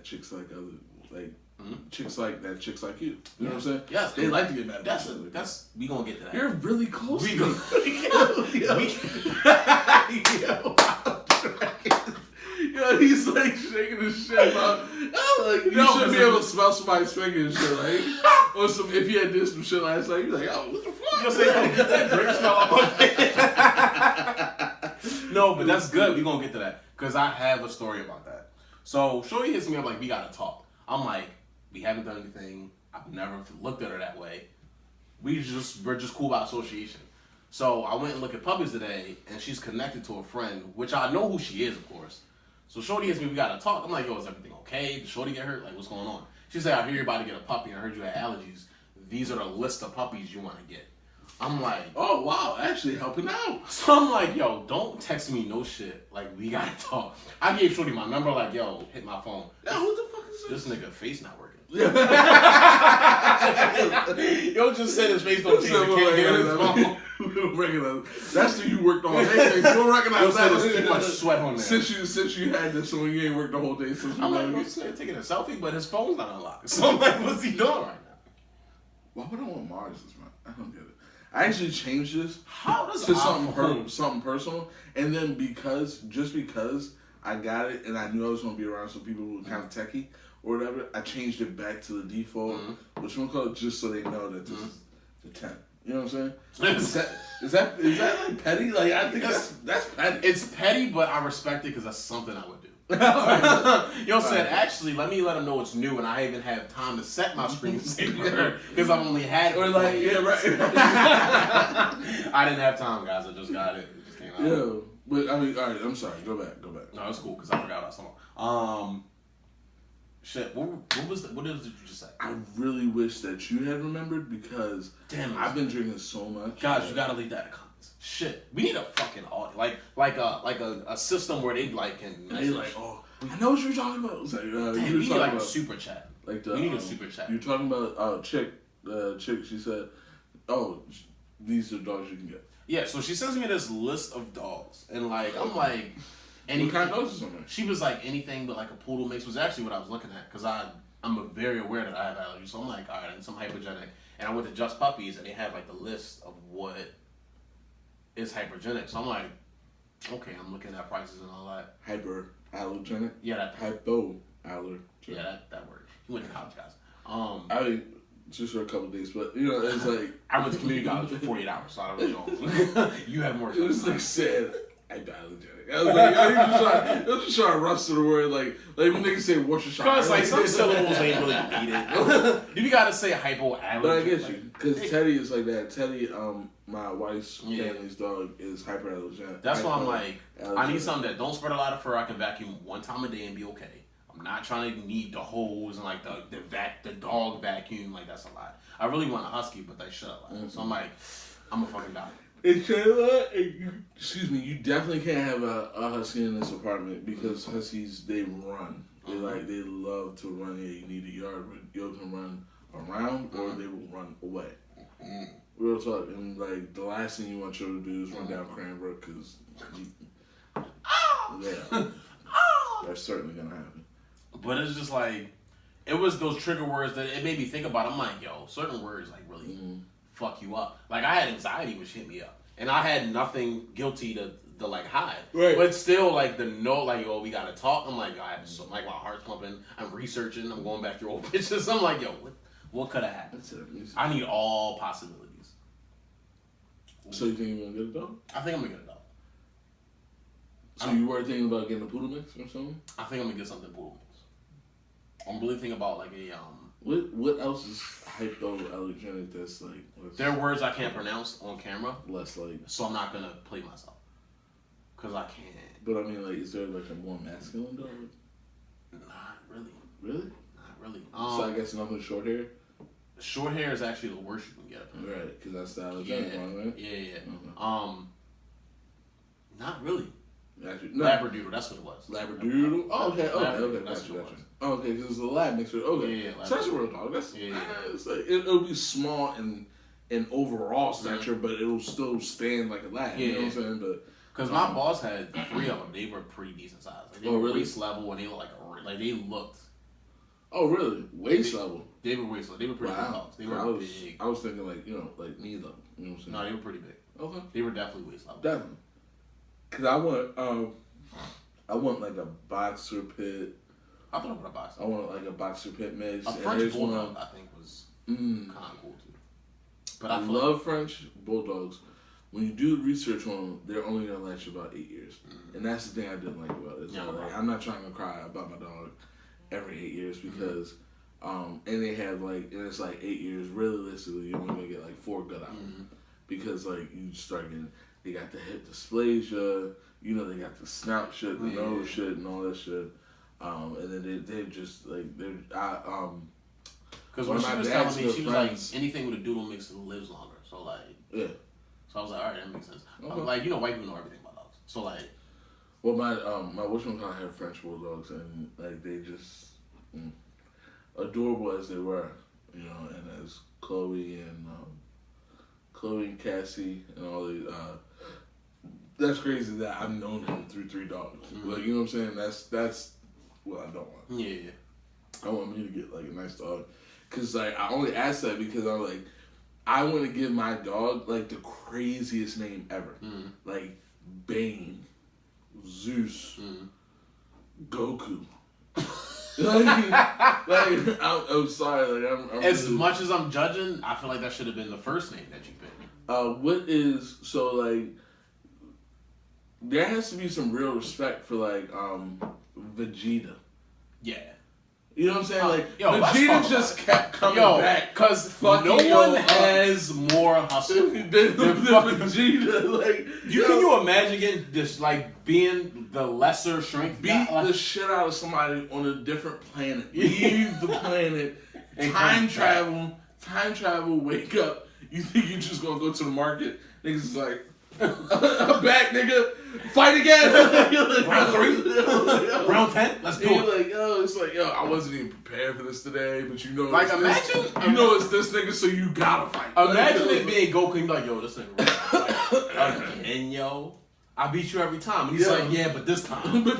chicks like you. You know what I'm saying? Yes, they like to get mad. That's we gonna get to that. You're really close. We to gonna. Yo, Yeah, he's like shaking his shit, bro. Like, you should be able to smell somebody's finger and shit, like. Or some, if you had did some shit last night, you're like, oh, what the fuck? You'll say, oh, get that grape smell off my face. No, but that's good. We're going to get to that. Because I have a story about that. So, Shorty hits me up like, we got to talk. I'm like, we haven't done anything. I've never looked at her that way. We're just cool by association. So, I went and looked at puppies today, and she's connected to a friend, which I know who she is, of course. So, Shorty hits me, we got to talk. I'm like, yo, is everything okay? Did Shorty get hurt? Like, what's going on? She said, I hear you're about to get a puppy. I heard you had allergies. These are the list of puppies you want to get. I'm like, oh, wow, actually helping out. So I'm like, yo, don't text me no shit. Like, we gotta talk. I gave Shorty my number, like, yo, hit my phone. Yo, who the fuck is this? This nigga face not working. Yeah. Yo just said his face don't change. You can't get his phone. We don't recognize. That's the you worked all day. We don't recognize that. There's too much sweat on there. Since you had this, so you ain't worked the whole day. I'm like, this nigga taking a selfie, but his phone's not unlocked. So I'm like, what's he doing right now? Why would I want Mars's, man? I don't get it. I actually changed this to something personal, and then because I got it and I knew I was gonna be around some people who were kind of techie or whatever, I changed it back to the default, which one call it, just so they know that this is the 10. You know what I'm saying? Is that like petty? Like, I think that's petty. It's petty, but I respect it because that's something I would do. Yo said, actually, let me let them know it's new, and I even have time to set my screensaver because I've only had it. Or like, yeah, right. I didn't have time, guys. I just got it. It just came out. Yeah, but I mean, all right. I'm sorry. Go back. No, it's cool because I forgot what I was talking about. Shit. What did you just say? I really wish that you had remembered because I've been drinking so much. Guys, you gotta leave that in the comments. Shit, we need a fucking audio, like a system where they like can. They like, oh, I know what you're talking about. It's like, we need like a super chat. Like we need a super chat. You're talking about chick. She said, oh, these are dogs you can get. Yeah, so she sends me this list of dogs, and like I'm like, what kind of dogs is on there? She was like anything but like a poodle mix was actually what I was looking at because I'm very aware that I have allergies. So I'm like, all right, and some hypergenic, and I went to Just Puppies and they have like the list of what is hypergenic. So I'm like, okay, I'm looking at prices and all that. Hyperallergenic? Yeah, that. Hypoallergenic. Yeah, that word. He went to college, guys. I mean, just for a couple of days, but you know, it's like I went to community college for 48 hours, so I don't really know. You have more. It was like said hypoallergenic. I was like, I was just trying to rustle the word like when niggas say Worcestershire. Cause like some syllables ain't really needed. You gotta say hypoallergenic. But I get you, cause Teddy is like that. Teddy, my wife's family's dog is hyperallergenic. That's why I'm like, I need something that don't spread a lot of fur. I can vacuum one time a day and be okay. I'm not trying to need the hose and like the dog vacuum. Like that's a lot. I really want a husky, but they shut a lot. So I'm like, I'm a fucking dog. Excuse me, you definitely can't have a husky in this apartment because huskies, they run. They love to run. Yeah, you need a yard where you can run around or they will run away. Real talk. And like the last thing you want you to do is run down Cranbrook because that's certainly gonna happen. But it's just like it was those trigger words that it made me think about. I'm like, yo, certain words like really fuck you up. Like I had anxiety which hit me up, and I had nothing guilty to like hide. Right. But still, like the note, like yo, we gotta talk. I'm like, yo, I have so like my heart's pumping. I'm researching. I'm going back through old pictures. I'm like, yo, what could have happened? I need all possibilities. So you think you're gonna get a dog? I think I'm gonna get a dog. So you were thinking about getting a poodle mix or something? I think I'm gonna get something poodle mix. I'm really thinking about like a What else is hypoallergenic that's like... There are words I can't pronounce on camera. Less like... So I'm not going to play myself. Because I can't. But I mean, like, is there like a more masculine dog? Not really. Really? Not really. So I guess nothing short hair? Short hair is actually the worst you can get. Right, because that's the allergenic one, right? Yeah. Okay. Not really. Actually, no. Labradoodle, that's what it was. Labradoodle? Oh, okay. That's Gotcha. Oh, okay, because it's a lab mixture. Okay. Yeah. So that's a real dog. That's, it's like, it'll be small in overall stature, but it'll still stand like a lab. You know what I'm saying? But because my boss had 3 of them, they were pretty decent size. Like, they were really? waist level, and they were like they looked. Oh, really? Waist level? They were waist level. They were pretty big dogs. They were big. I was thinking like, like knee level. You know what I'm saying? No, they were pretty big. Okay. They were definitely waist level. Definitely. Because I want, I want like a boxer pit. I thought about a boxer. I want like a boxer pit mix. A French bulldog, I think, was kind of cool too. But I love French bulldogs. When you do research on them, they're only gonna last you about 8 years, and that's the thing I didn't like about it. So like, I'm not trying to cry about my dog every 8 years because, and they have like, and it's like 8 years. Realistically, you're only gonna get like 4 good out of them because like you start getting, they got the hip dysplasia, you know, they got the snout shit, the nose shit, and all that shit, and then they're just like they're because when she was telling me, she was like, anything with a doodle mix lives longer. So like, yeah. So I was like, all right, that makes sense. Okay. Like, you know, white people know everything about dogs. So like, well, my whatchamacallit had French bulldogs, and like they just adorable as they were, you know, and as Chloe and Cassie and all these. That's crazy that I've known him through 3 dogs. Like, you know what I'm saying? That's what I don't want. Yeah. I want me to get like a nice dog, cause like I only asked that because I'm like, I want to give my dog like the craziest name ever, like Bane, Zeus, Goku. like I'm sorry, like I'm as really, much as I'm judging, I feel like that should have been the first name that you picked. What is so like? There has to be some real respect for like Vegeta. Yeah. You know what I'm saying? Like, Vegeta just kept coming back. Because no one has more hustle than fucking Vegeta. Like, can you imagine getting just, like, being the lesser strength? Beat the shit out of somebody on a different planet. Leave the planet. Time travel, wake up. You think you're just gonna go to the market? Niggas is like, I'm back, nigga. Fight again. Round 3, round 10. Let's do it. Like, it's like, I wasn't even prepared for this today, but you know, like imagine, it's this nigga, so you gotta fight. Imagine it being Goku, and be like, yo, this nigga, again, yo. I beat you every time. And he's like, yeah, but this time.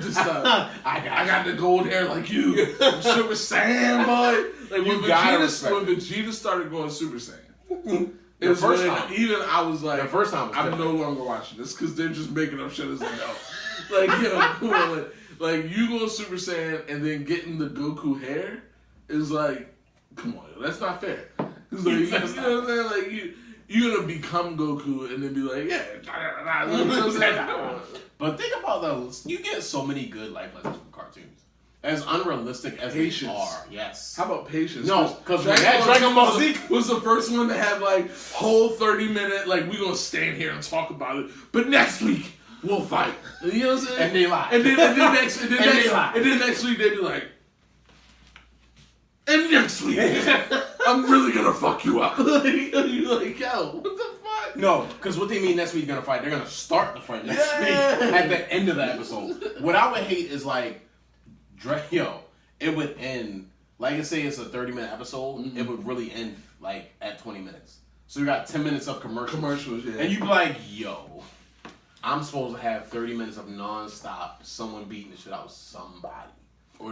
I got the gold hair like you. I'm Super Saiyan, boy. Like when Vegeta started going Super Saiyan. The first time. Even I was like, the first time I'm no longer watching this because they're just making up shit as they go. Like, come on, like you going Super Saiyan and then getting the Goku hair is like, come on, that's not fair. Cause like, you know what I'm saying? Like you're gonna become Goku and then be like, yeah, you know what I'm saying? But think about those. You get so many good life lessons from cartoons. As unrealistic as they are, yes. How about patience? No, because Dragon Ball Z was the first one to have like whole 30-minute, like, we gonna stand here and talk about it, but next week we'll fight. You know what I'm saying? And they lie. And then next week they be like, and next week I'm really gonna fuck you up. You're like, yo, what the fuck? No, because what they mean next week gonna fight, they're gonna start the fight next week at the end of the episode. What I would hate is like, it would end, like, let's say it's a 30-minute episode, it would really end, like, at 20 minutes. So you got 10 minutes of commercials. Yeah. And you'd be like, yo, I'm supposed to have 30 minutes of non-stop someone beating the shit out of somebody.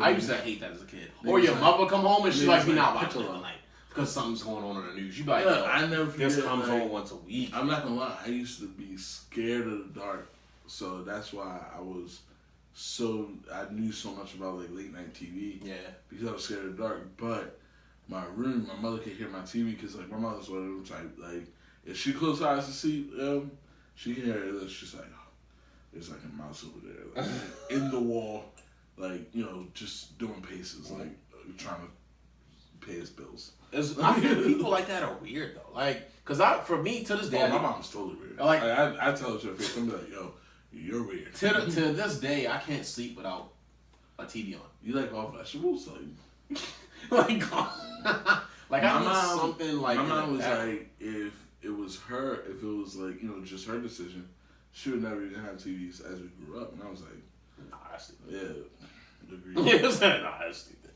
I used to hate that as a kid. Or your mother come home and she's like, we not watching it tonight because something's going on in the news. You'd be like, yo, I never forget, this comes on once a week. I'm not gonna lie, I used to be scared of the dark. So that's why I knew so much about like late night TV. Yeah. Because I was scared of the dark. But my mother could hear my TV because like my mother's one of them type, like, if she closed her eyes to see, she can hear it. She's like, oh, there's like a mouse over there, like in the wall, like, you know, just doing paces, like trying to pay his bills. I feel people like that are weird though. Like, cause for me to this day, my mom's totally weird. Like, I tell her to her face, I'm like, yo, you're weird. To this day, I can't sleep without a TV on. You like all vegetables? Like I need something like. My mom was like, if it was like, you know, just her decision, she would never even have TVs as we grew up. And I was like, nah, that's stupid. Yeah, agree. Nah, that's stupid.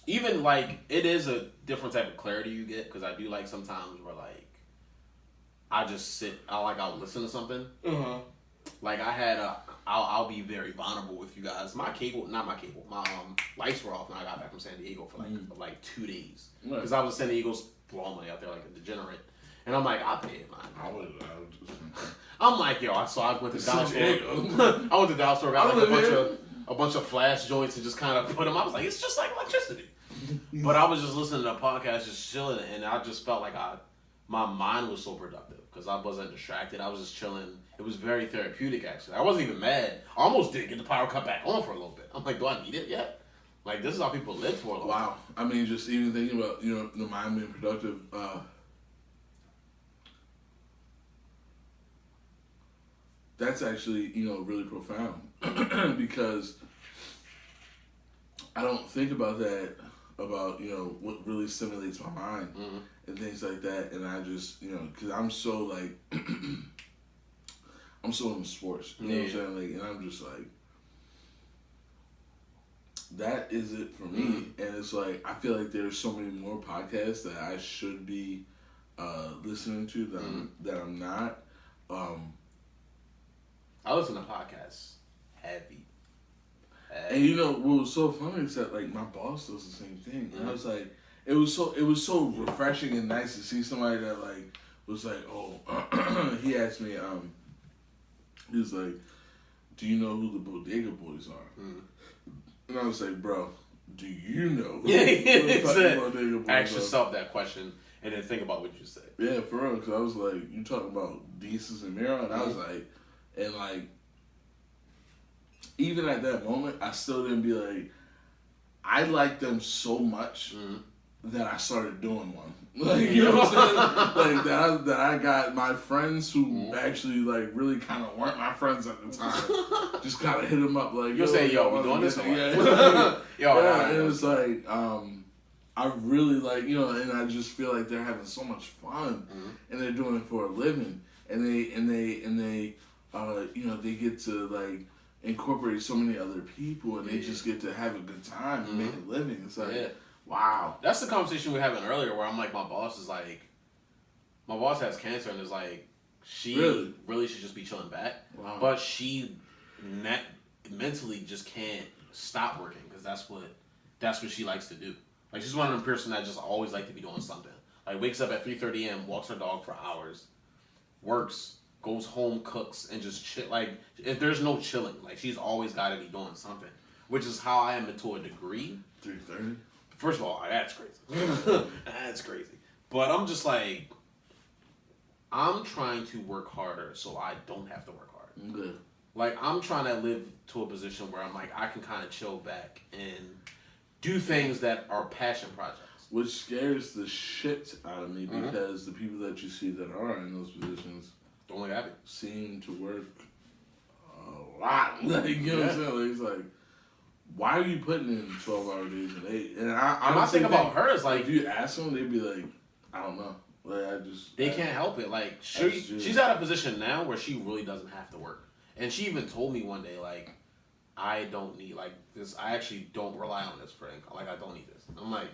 Even like, it is a different type of clarity you get, because I do like sometimes where like I'll listen to something. Like I had I'll be very vulnerable with you guys. My lights were off when I got back from San Diego for like 2 days. Because I was in San Diego blowing money out there like a degenerate. And I'm like, I'll pay it, man. I would just. I'm like, yo, so I went to Dollar Store. I went to Dollar Store, got like a bunch of flash joints and just kind of put them. I was like, it's just like electricity. But I was just listening to a podcast, just chilling, and I just felt like my mind was so productive because I wasn't distracted. I was just chilling. It was very therapeutic, actually. I wasn't even mad. I almost did get the power cut back on for a little bit. I'm like, do I need it yet? Like, this is how people live for a long time. Wow. I mean, just even thinking about, the mind being productive, that's actually, really profound because I don't think about that, about, what really stimulates my mind and things like that. And I just, because I'm so, like, I'm so into sports, you know what I'm saying? Like, and I'm just like, that is it for me. And it's like, I feel like there's so many more podcasts that I should be listening to that I'm not. I listen to podcasts heavy. And what was so funny is that like my boss does the same thing. And I was like, it was so refreshing and nice to see somebody that like was like, oh, he asked me, he was like, do you know who the Bodega Boys are? And I was like, bro, do you know who the Bodega Boys ask yourself that question and then think about what you said. Yeah, for real, because I was like, you talking about Desus and Mero? And I was like, and like, even at that moment, I still didn't be like, I liked them so much that I started doing one. Like, you know what I'm saying? Like, that I got my friends who actually, like, really kind of weren't my friends at the time. Just kind of hit them up, like, you'll say, yo, we doing this? Yeah, it was like, I really like, and I just feel like they're having so much fun and they're doing it for a living. And they they get to, like, incorporate so many other people and they just get to have a good time and make a living. It's like, wow. That's the conversation we were having earlier where I'm like, my boss has cancer and is like, she really should just be chilling back. Wow. But she mentally just can't stop working because that's what she likes to do. Like, she's one of them person that just always like to be doing something. Like, wakes up at 3:30 a.m., walks her dog for hours, works, goes home, cooks, and just chill. Like, if there's no chilling, like, she's always got to be doing something, which is how I am to a degree. 3:30. First of all, that's crazy. That's crazy. But I'm just like, I'm trying to work harder so I don't have to work hard. Good. Like, I'm trying to live to a position where I'm like, I can kind of chill back and do things that are passion projects. Which scares the shit out of me because the people that you see that are in those positions don't look happy. Seem to work a lot. Like, you know what I'm saying? Like, it's like, why are you putting in 12-hour days and 8? And my thing about her is like, if you ask them, they'd be like, I don't know. Like, they can't help it. Like, she's at a position now where she really doesn't have to work. And she even told me one day, like, I don't need, like, this. I actually don't rely on this for income. Like, I don't need this. I'm like,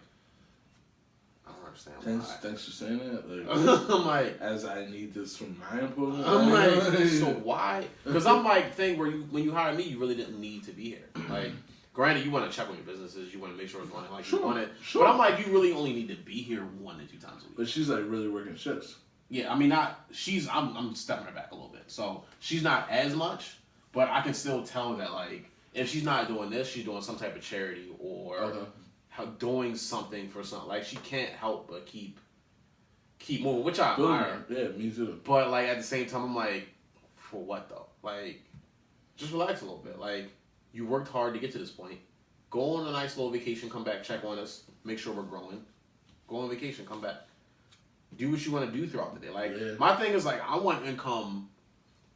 I don't understand why. Thanks for saying that. Like, I'm like, as I need this from my employment. I'm like, so why? Because I'm like, when you hired me, you really didn't need to be here. Like, granted, you want to check on your businesses, you want to make sure it's running like you want it. Sure. But I'm like, you really only need to be here 1 to 2 times a week. But she's like really working shifts. Yeah, I mean, I'm stepping her back a little bit. So she's not as much, but I can still tell that, like, if she's not doing this, she's doing some type of charity or doing something for something. Like, she can't help but keep moving, which I admire. Yeah, me too. But, like, at the same time, I'm like, for what, though? Like, just relax a little bit. Like, you worked hard to get to this point. Go on a nice little vacation, come back, check on us, make sure we're growing. Go on vacation, come back. Do what you want to do throughout the day. Like, my thing is, like, I want income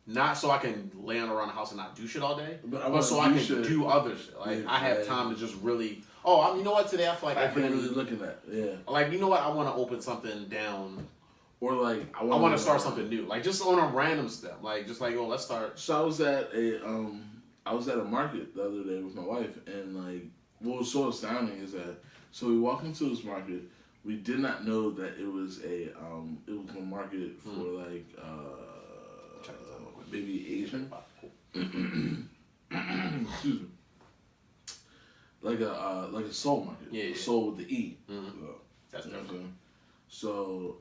not so I can lay around the house and not do shit all day, but so I can do other shit. Like, I have time to just really, you know what, today I feel like I can really look at that. Yeah. Like, you know what, I want to open something down. Or, like, I want to start something new. Like, just on a random step. Like, just like, let's start. So I was at a market the other day with my wife, and, like, what was so astounding is that, so we walk into this market, we did not know that it was a market for, like, maybe Asian. Excuse me. Like a soul market. Yeah. Soul with the E. That's different. So,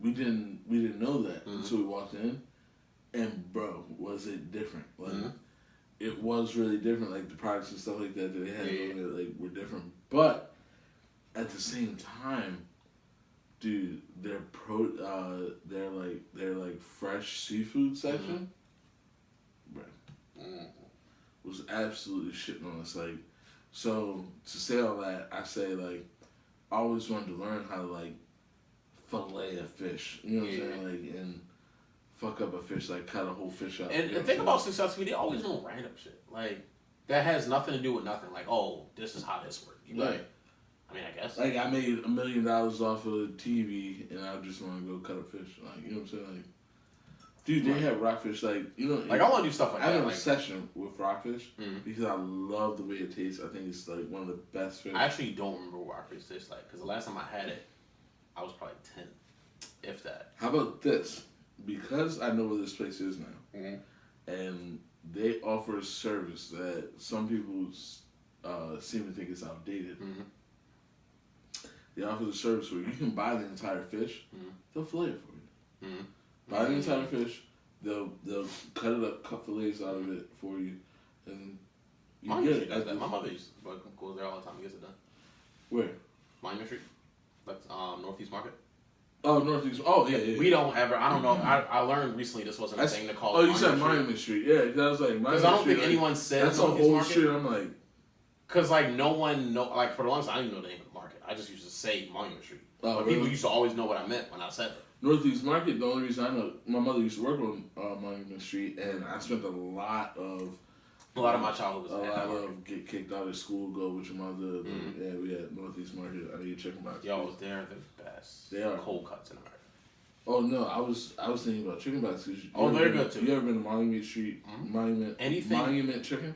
we didn't know that until we walked in, and bro, was it different? Like it was really different. Like the products and stuff like that they had like were different, but at the same time, dude, their fresh seafood section, bro, was absolutely shitting on us. Like, so to say all that, I say like I always wanted to learn how to like fillet a fish. You know what I'm saying? Like and fuck up a fish, like cut a whole fish up. And the thing about successful, they always know random shit. Like that has nothing to do with nothing. Like, oh, this is how this works. Like, I mean, I guess. Like I made $1 million off of TV, and I just want to go cut a fish. Like you know what I'm saying? Like, dude, they have rockfish. Like you know, like I want to do stuff like that. I have an obsession with rockfish because I love the way it tastes. I think it's like one of the best fish. I actually don't remember what rockfish tastes like because the last time I had it, I was probably 10, if that. How about this? Because I know where this place is now, and they offer a service that some people seem to think is outdated. They offer the service where you can buy the entire fish. They'll fillet it for you. Buy the entire fish. They'll cut it up, cut fillets out of it for you, and you get it. My mother used to go there all the time to get it done. Where? Monument Street, that's Northeast Market. Oh, Northeast. Oh, yeah. We don't ever. I don't know. I learned recently this wasn't a thing to call. Oh, you said Monument Street. Yeah, that was like because I don't think anyone said that's a whole shit. I'm like, because like no one know. Like for the longest, I didn't even know the name of the market. I just used to say Monument Street. But people used to always know what I meant when I said it. Northeast Market. The only reason I know, my mother used to work on Monument Street, and I spent a lot of my childhood was get kicked out of school, go with your mother. Yeah, we had Northeast Market. I need chicken box. Yo, they're the best. They are cold cuts in America. Oh no, I was thinking about chicken boxes. They're good too. You ever been to Monument Street? Monument Chicken?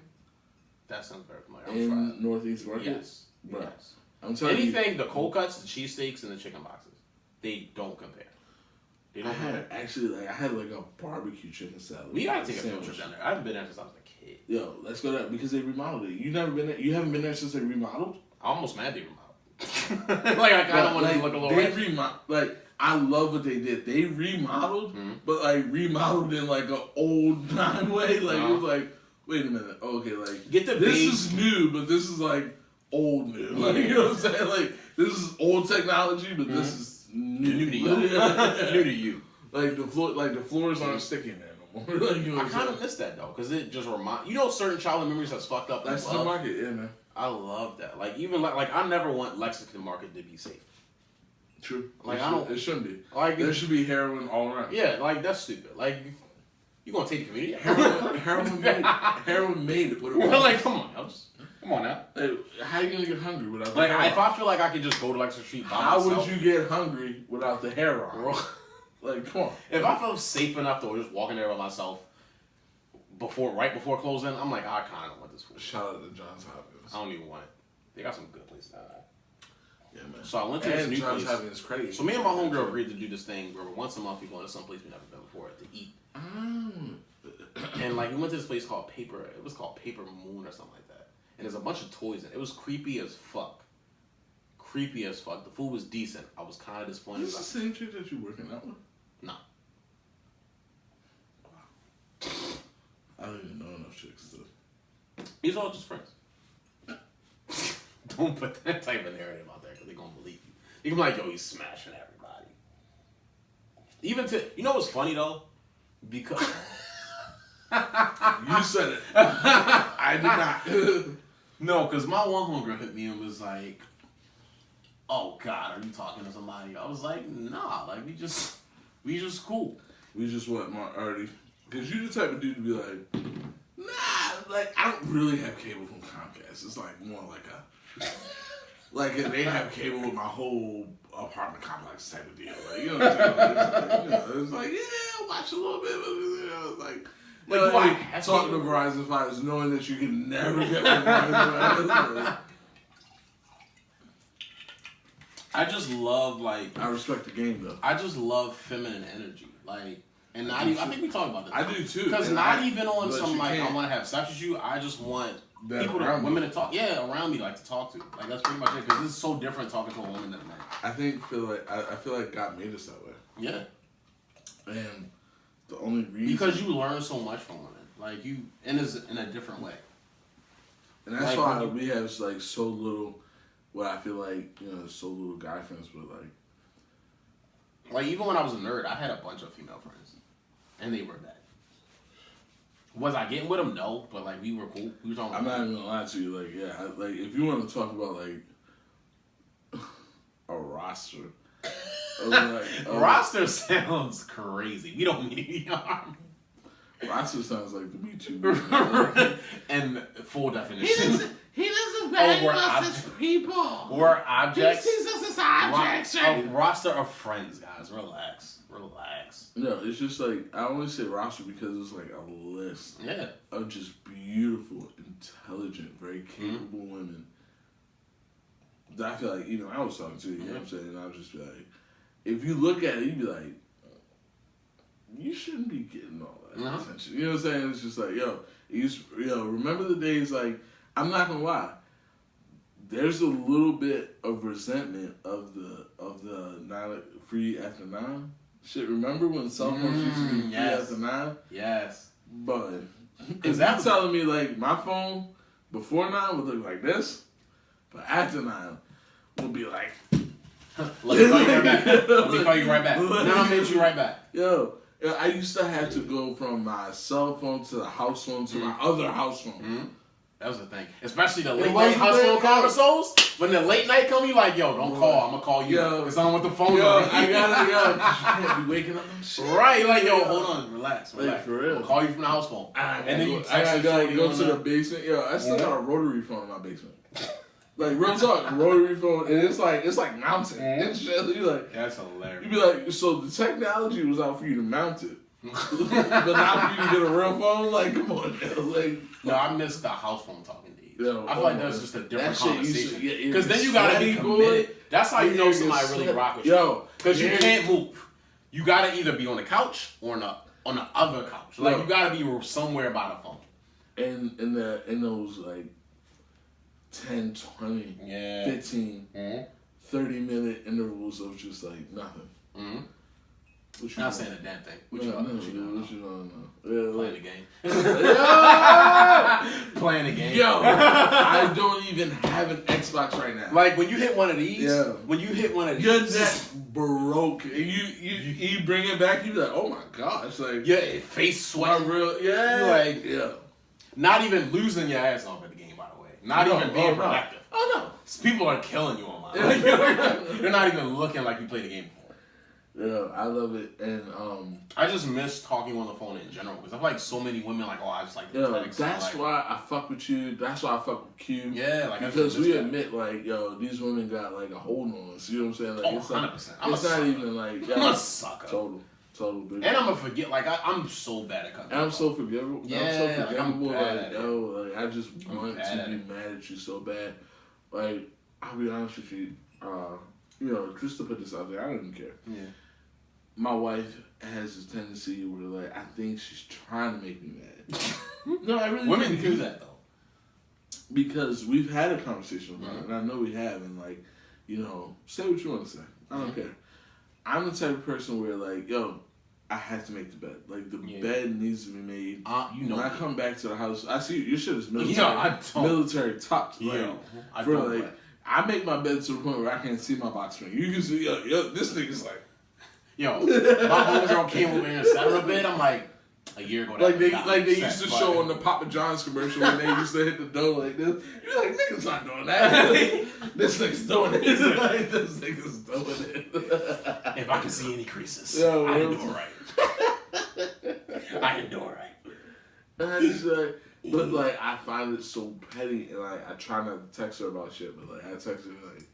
That sounds very familiar. In Northeast Market? Yes. Bro, yes. I'm telling you. Anything, the cold cuts, the cheesesteaks, and the chicken boxes, they don't compare. I had like a barbecue chicken salad. We gotta take a field trip down there. I haven't been there since I was a kid. Yo, let's go there because they remodeled it. You never been there? You haven't been there since they remodeled? I'm almost mad they remodeled. Like I kind of want to look a little. Like I love what they did. They remodeled, but like remodeled in like an old time way. Like it was like, wait a minute, okay, like get the this is new, but this is like old new. Like you know what I'm saying? Like this is old technology, but this is new to you. New to you. Like the floors aren't sticking there no more. Like, you know I kind of miss that though, because it just certain childhood memories that's fucked up. That's the market, yeah, man. I love that. Like even like I never want Lexington Market to be safe. True. Like it shouldn't be. Like there should be heroin all around. Yeah, like that's stupid. Like you gonna take the community? Heroin made it. Well, like come on now. Like, how are you gonna get hungry without? Like if I feel like I could just go to Lexington Street by myself. How would you get hungry without the heroin? Like come on. If I felt safe enough to just walking there by myself right before closing, I'm like I kind of don't want this food. Shout out to Johns Hopkins. I don't even want it. They got some good places down there. Yeah, man. So I went to this new Johns place. Hopkins is crazy. So me and my homegirl agreed to do this thing where once a month we go to some place we never been before to eat. And like we went to this place called Paper. It was called Paper Moon or something like that. And there's a bunch of toys in it. It was creepy as fuck. Creepy as fuck. The food was decent. I was kind of disappointed. Is this the same chick that you working out with? No. Wow. I don't even know enough chicks to. These are all just friends. Don't put that type of narrative out there because they're gonna believe you. You can be like, yo, he's smashing everybody. You know what's funny though? Because you said it. I did not. No, because my one homegirl hit me and was like, "Oh God, are you talking to somebody?" I was like, "Nah, like we just cool. We just what, already." Because you the type of dude to be like, "Nah, like I don't really have cable from Comcast. It's like more like a." Like they have cable with my whole apartment complex type of deal. Like, you know what I'm saying? It's like, yeah, watch a little bit, but you know, like do I have talking to Verizon Fighters knowing that you can never get Verizon. I just love like I respect the game though. I just love feminine energy. Like and not even I think we talked about this. I do too. Because not even on some like I want to have sex with you, I just want women to talk. Yeah, around me like to talk to. Like that's pretty much it. Because this is so different talking to a woman than a man. I feel like God made us that way. Yeah. And the only reason because you learn so much from women, like you, and it's in a different way. And that's why we have like so little. What I feel like so little guy friends, but like even when I was a nerd, I had a bunch of female friends, and they were bad. Was I getting with them? No, but like we were cool. We were talking. I'm not even gonna lie to you. Like like if you want to talk about like a roster. Roster sounds crazy. We don't mean any harm. Roster sounds like the Me Too. And full definition. He doesn't value us as people. We're objects. He sees us as objects. A roster of friends, guys. Relax. No, it's just like, I only say roster because it's like a list of just beautiful, intelligent, very capable women that I feel like, I was talking to, you know what I'm saying? And I would just be like, if you look at it, you'd be like, you shouldn't be getting all that attention. You know what I'm saying? It's just like, remember the days, like, I'm not gonna lie, there's a little bit of resentment of the 9 free after 9 shit. Remember when cell phones used to be free after 9? Yes. But is that telling me like my phone before 9 would look like this, but after 9 would be like. Let me call you right back. Now I'm hit you right back. Yo, I used to have to go from my cell phone to the house phone to my other house phone. That was the thing. Especially the late night house phone conversations. When the late night come, you like, yo, don't call. I'm going to call you. Because I'm with the phone. I gotta, you can't be waking up and shit. Right. Like, yo, hold on. Relax. Like, for real. I'll call you from the house phone. And then you text go to the basement. Yo, I still got a rotary phone in my basement. Like, real talk, rotary phone, and it's like mounted and shit. You like, that's hilarious. You be like, so the technology was out for you to mount it, but not for you to get a real phone. Like, come on, man. Like, no, I miss the house phone talking days. I feel like that's just a different conversation. Because then you gotta be committed. That's how you know somebody really rock with you. Because you can't move. You gotta either be on the couch or on the other couch. Like, you gotta be somewhere by the phone. And in those like 10, 20, 15, 30-minute intervals of just like nothing. Not saying a damn thing. What you don't know? Playing the game. Playing the game. Yo, I don't even have an Xbox right now. Like when you hit one of these, you're that broke. You bring it back, you be like, oh my gosh, like face sweat, like not even losing your ass off at the game, by the way. Not even being productive. Oh no, people are killing you online. You're not even looking like you played the game before. Yeah, I love it, and I just miss talking on the phone in general because I feel like so many women like, I just like text. That's why I fuck with you. That's why I fuck with Q. Yeah, like because we admit like, these women got like a hold on us. You know what I'm saying? Like, it's 100%. It's not even like I'm a sucker. Total. Baby. And I'm gonna forget. Like I'm so bad at cutting. I'm so forgivable. Yeah, I'm so forgivable. like I just want to be mad at you so bad. Like, I'll be honest with you. Just to put this out there, I don't even care. Yeah. My wife has this tendency where, like, I think she's trying to make me mad. No, I really women do that though. Because we've had a conversation about it, and I know we have, and like, say what you want to say. I don't care. I'm the type of person where, like, I have to make the bed. Like, the bed needs to be made. When I come back to the house, I see your shit is military. Military top. I make my bed to the point where I can't see my box spring. You can see, this nigga's like. My homegirl came over here and sat on the bed. I'm like, a year ago. They used to show on the Papa John's commercial when they used to hit the dough like this. You're like, niggas not doing that. This nigga's doing it. This nigga's doing it. If I can see any creases, I can do it right. I can do it right. And I just but like I find it so petty, and like I try not to text her about shit, but like I text her like,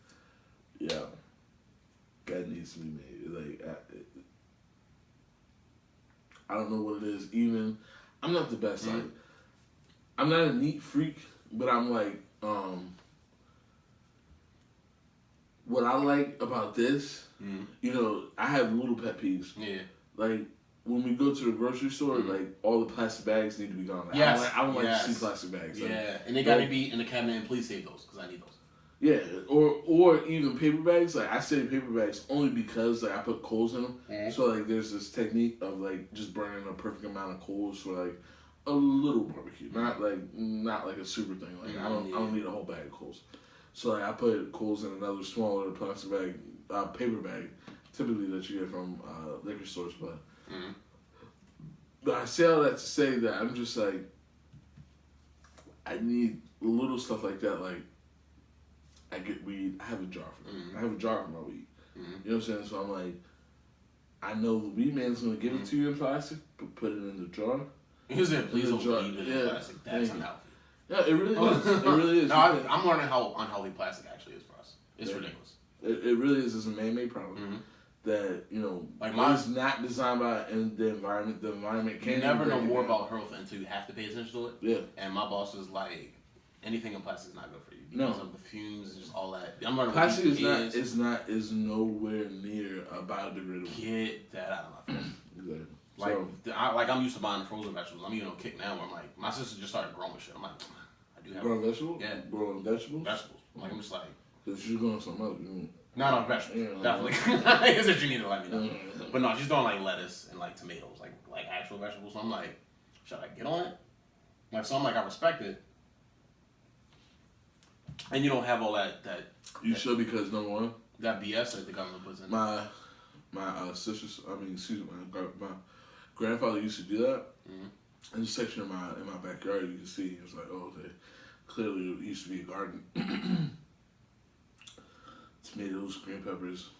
that needs to be made. Like I don't know what it is. Even I'm not the best. Like I'm not a neat freak, but I'm like what I like about this. I have little pet peeves. Yeah. Like when we go to the grocery store, like all the plastic bags need to be gone. Like, I don't like to see plastic bags. Like, and they gotta be in the cabinet. And please save those because I need those. Yeah, or even paper bags. Like I say paper bags only because like I put coals in them. Mm-hmm. So like there's this technique of like just burning a perfect amount of coals for like a little barbecue, not like a super thing. Like I don't need a whole bag of coals. So like I put coals in another smaller plastic bag, paper bag, typically that you get from liquor stores. But I say all that to say that I'm just like I need little stuff like that. Like I get weed. I have a jar for it. I have a jar for my weed. You know what I'm saying? So I'm like, I know the weed man's gonna give it to you in plastic, but put it in the jar. He said, "Please don't leave it in plastic." That's unhealthy. Yeah, it really is. It really is. No, I'm learning how unhealthy plastic actually is for us. It's ridiculous. It really is. It's a man-made problem that like mine's not designed by the environment. The environment can't. You never know more about health until you have to pay attention to it. Yeah. And my boss is like, anything in plastic is not good for you because of the fumes and just all that. I'm learning plastic is nowhere near biodegradable. Get that out of my face. Exactly. Like I'm used to buying frozen vegetables. I'm even on a kick now where I'm like, my sister just started growing shit. I'm like, I do have growing vegetables. Yeah, growing vegetables. Vegetables. Like I'm just like, cause she's growing something else. Not on vegetables. Definitely. Is that you need to let me know. But no, she's doing like lettuce and like tomatoes, like actual vegetables. So I'm like, should I get on it? Like so I'm like, I respect it. And you don't have all that. You should because number one, that BS that the government puts in. My sisters. My grandfather used to do that. In the section in my backyard, you can see it was like, oh, okay, clearly it used to be a garden. Tomatoes, green peppers,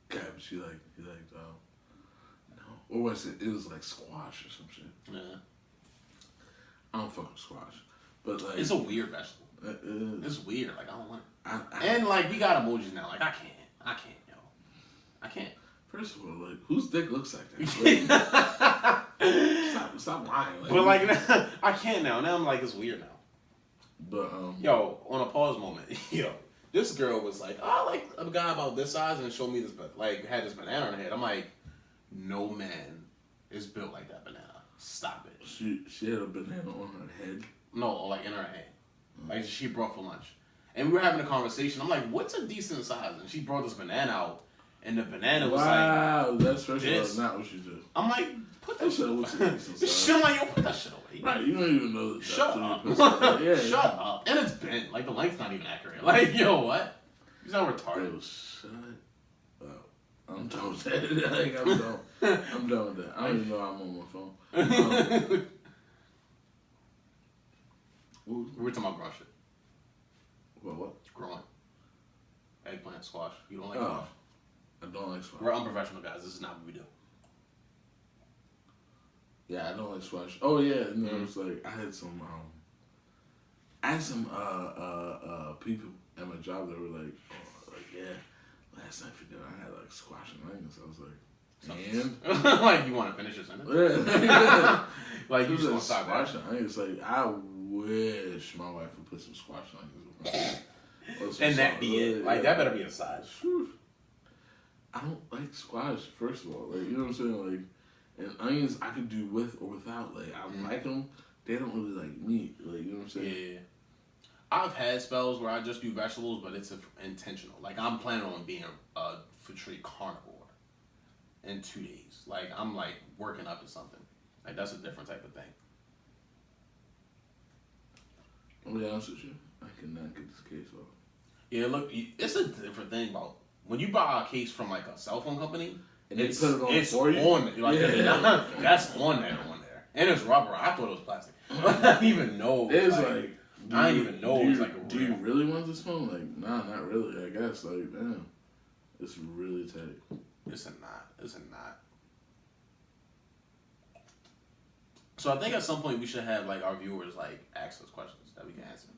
cabbage. He liked no, or was it? It was like squash or some shit. Yeah. I don't fuck with squash. But like, it's a weird vegetable. It's weird. Like I don't want it. And like we got emojis now. Like I can't, yo. I can't. First of all, like whose dick looks like that? Like, stop lying. Like, but like I can't now. Now I'm like it's weird now. But yo, on a pause moment, yo, this girl was like, oh, I like a guy about this size and showed me this, like had this banana on her head. I'm like, no man is built like that banana. Stop it. She had a banana on her head. No, like in her hand. Like she brought for lunch. And we were having a conversation. I'm like, what's a decent size? And she brought this banana out. And the banana was like... Wow, that's first of all not what she did. I'm like, put that shit away. I'm like, yo, put that shit away. Right, you don't even know that. Shut up. Shut up. And it's bent. Like, the length's not even accurate. Like, yo, what? He's not retarded. Yo, shut up. I'm done with that. Like, I'm done. I'm done with that. I don't even know I'm on my phone. We were talking about growing shit. What? Growing. Eggplant, squash. You don't like squash? I don't like squash. We're unprofessional guys. This is not what we do. Yeah, I don't like squash. Oh yeah, no, it's like I had some people at my job that were like, last night for dinner I had like squash and onions. I was like, and like you want to finish your sentence? Like you just want to stop squash and onions. Like I wish my wife would put some squash and onions with me. And that be it. Like that better be a side. I don't like squash, first of all. Like, you know what I'm saying? Like, and onions I could do with or without. Like, I like them. They don't really like meat. Like, you know what I'm saying? Yeah. I've had spells where I just do vegetables, but it's intentional. Like, I'm planning on being a tree carnivore in 2 days. Like, I'm, like, working up to something. Like, that's a different type of thing. I'm going to be honest with you. I cannot get this case off. Yeah, look, it's a different thing about when you buy a case from like a cell phone company, and they put it on it's for you. Like, that's on there, and it's rubber. I thought it was plastic. I didn't even know. It's like I didn't even know it was like a real. Do you really want this phone? Like, nah, not really. I guess like, damn, it's really tight. It's a not. So I think at some point we should have like our viewers like ask us questions that we can answer.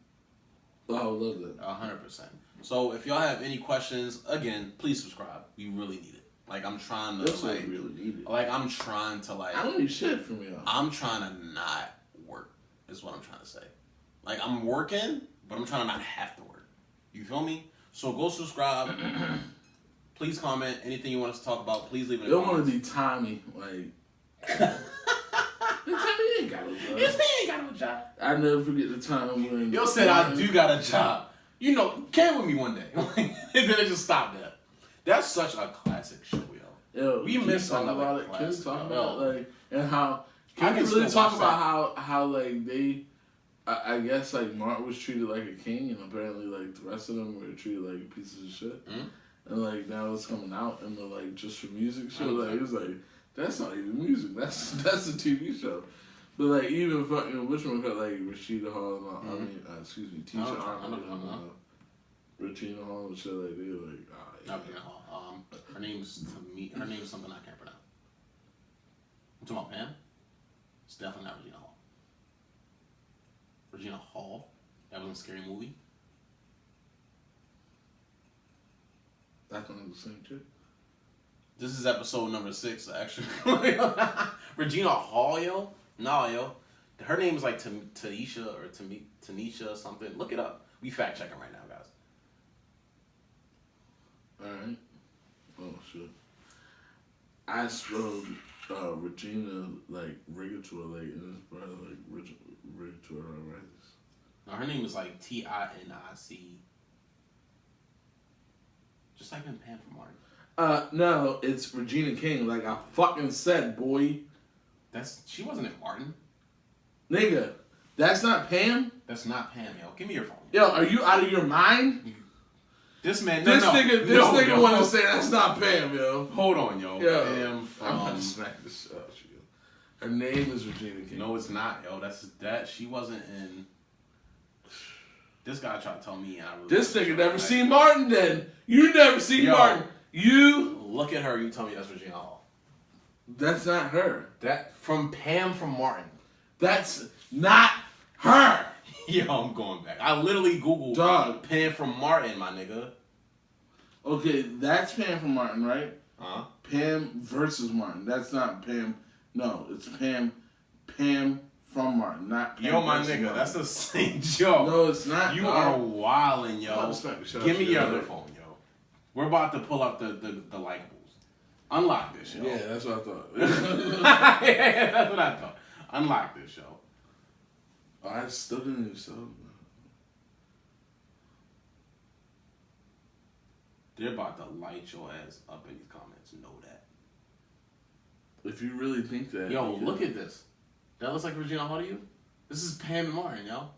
Oh, I would love that. 100%. So if y'all have any questions, again, please subscribe. We really need it. Like I'm trying to That's like really need it. Like I'm trying to like I don't need shit from y'all. I'm trying to not work is what I'm trying to say. Like I'm working, but I'm trying to not have to work. You feel me? So go subscribe. Please comment. Anything you want us to talk about, please leave it in the the comments. It want to be Tommy, like... Tommy ain't got no job. Yes, he ain't got no job. I never forget the time when... Yo said, I do got a job. You know, came with me one day. And then it just stopped there. That's such a classic show, Yo, we missed talk another about it. Can we classic, talk yo. about like and how? I Can we can really still talk watch about how like they? I guess like Martin was treated like a king, and apparently like the rest of them were treated like pieces of shit. Mm-hmm. And like now it's coming out in the like just for music show. Like it's like that's not even music. That's a TV show. But like even fucking which one got like Rashida Hall and all, I mean excuse me Tisha Arnold and Regina Hall and shit like they were like her name's her name's something I can't pronounce. I'm talking about Pam. It's definitely not Regina Hall. Regina Hall. That was a scary movie. That's not the same chick. This is episode number 6, actually. Regina Hall, yo? No, yo. Her name is like Tanisha or Tanisha or something. Look it up. We fact checking right now, guys. Alright. Oh, shit. I spelled Regina like Rigator, like, and it's probably like Rigator, right? No, her name is like Tinic. Just like in Pam from Martin. No, it's Regina King, like I fucking said, boy. She wasn't in Martin. Nigga, that's not Pam? That's not Pam, yo. Give me your phone. Yo, are you out of your mind? This man, This nigga want to say that's not Pam, yo. Hold on, yo. Yo, Pam from... I'm about to smack this up. Her name is Regina King. No, it's not, yo. That she wasn't in... This guy tried to tell me and I really... This nigga never seen Martin then. You never seen Martin. You... Look at her, you tell me that's Regina Hall. That's not her. That from Pam from Martin. That's not her. Yo, I'm going back. I literally Googled Pam from Martin, my nigga. Okay, that's Pam from Martin, right? Uh-huh. Pam versus Martin. That's not Pam. No, it's Pam from Martin, not Pam. Yo, my versus nigga, Martin. that's the same joke. No, it's not. You are wildin', yo. Give me your other phone, yo. We're about to pull up the likeables. Unlock this, yo. Yeah, that's what I thought. Yeah, that's what I thought. Unlock this, yo. I still didn't even sell. They're about to light your ass up in these comments. Know that. If you really think that. Yo, look at this. That looks like Regina Hall to you? This is Pam and Martin, yo.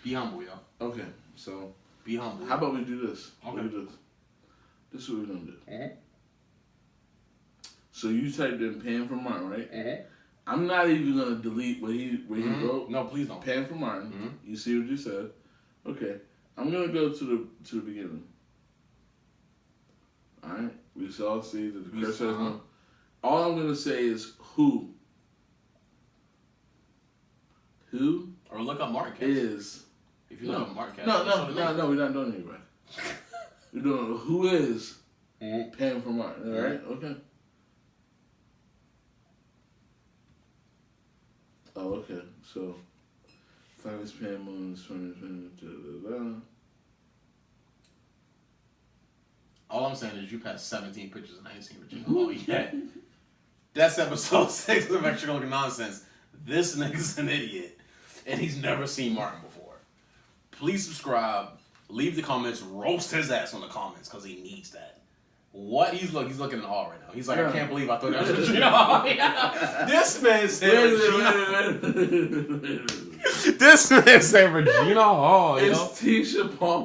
Be humble, yo. Okay, so. Be humble. How about we do this? Okay. We do this. This is what we're going to do. Uh-huh. So you typed in Pam from Martin, right? Uh-huh. I'm not even going to delete what he wrote. No, please don't. Pam from Martin. Mm-hmm. You see what you said? Okay. I'm going to go to the beginning. Alright? We all see that the curse has no... All I'm going to say is who. Who? Or look up Martin Cast. Is... If you look up Martin Cast. No, we're not doing anybody. We're doing who is Pam from Martin, alright? Okay. Oh, okay. So, finest Pam Moon's 2020. All I'm saying is you passed 17 pictures and I ain't seen Regina Hall yet. That's episode 6 of ExtraCurricular Nonsense. This nigga's an idiot. And he's never seen Martin before. Please subscribe. Leave the comments. Roast his ass on the comments because he needs that. What? He's looking in awe right now. He's like, I can't believe I thought that was Regina Hall. This man said Regina. This man said Regina Hall. It's Tisha Palmer.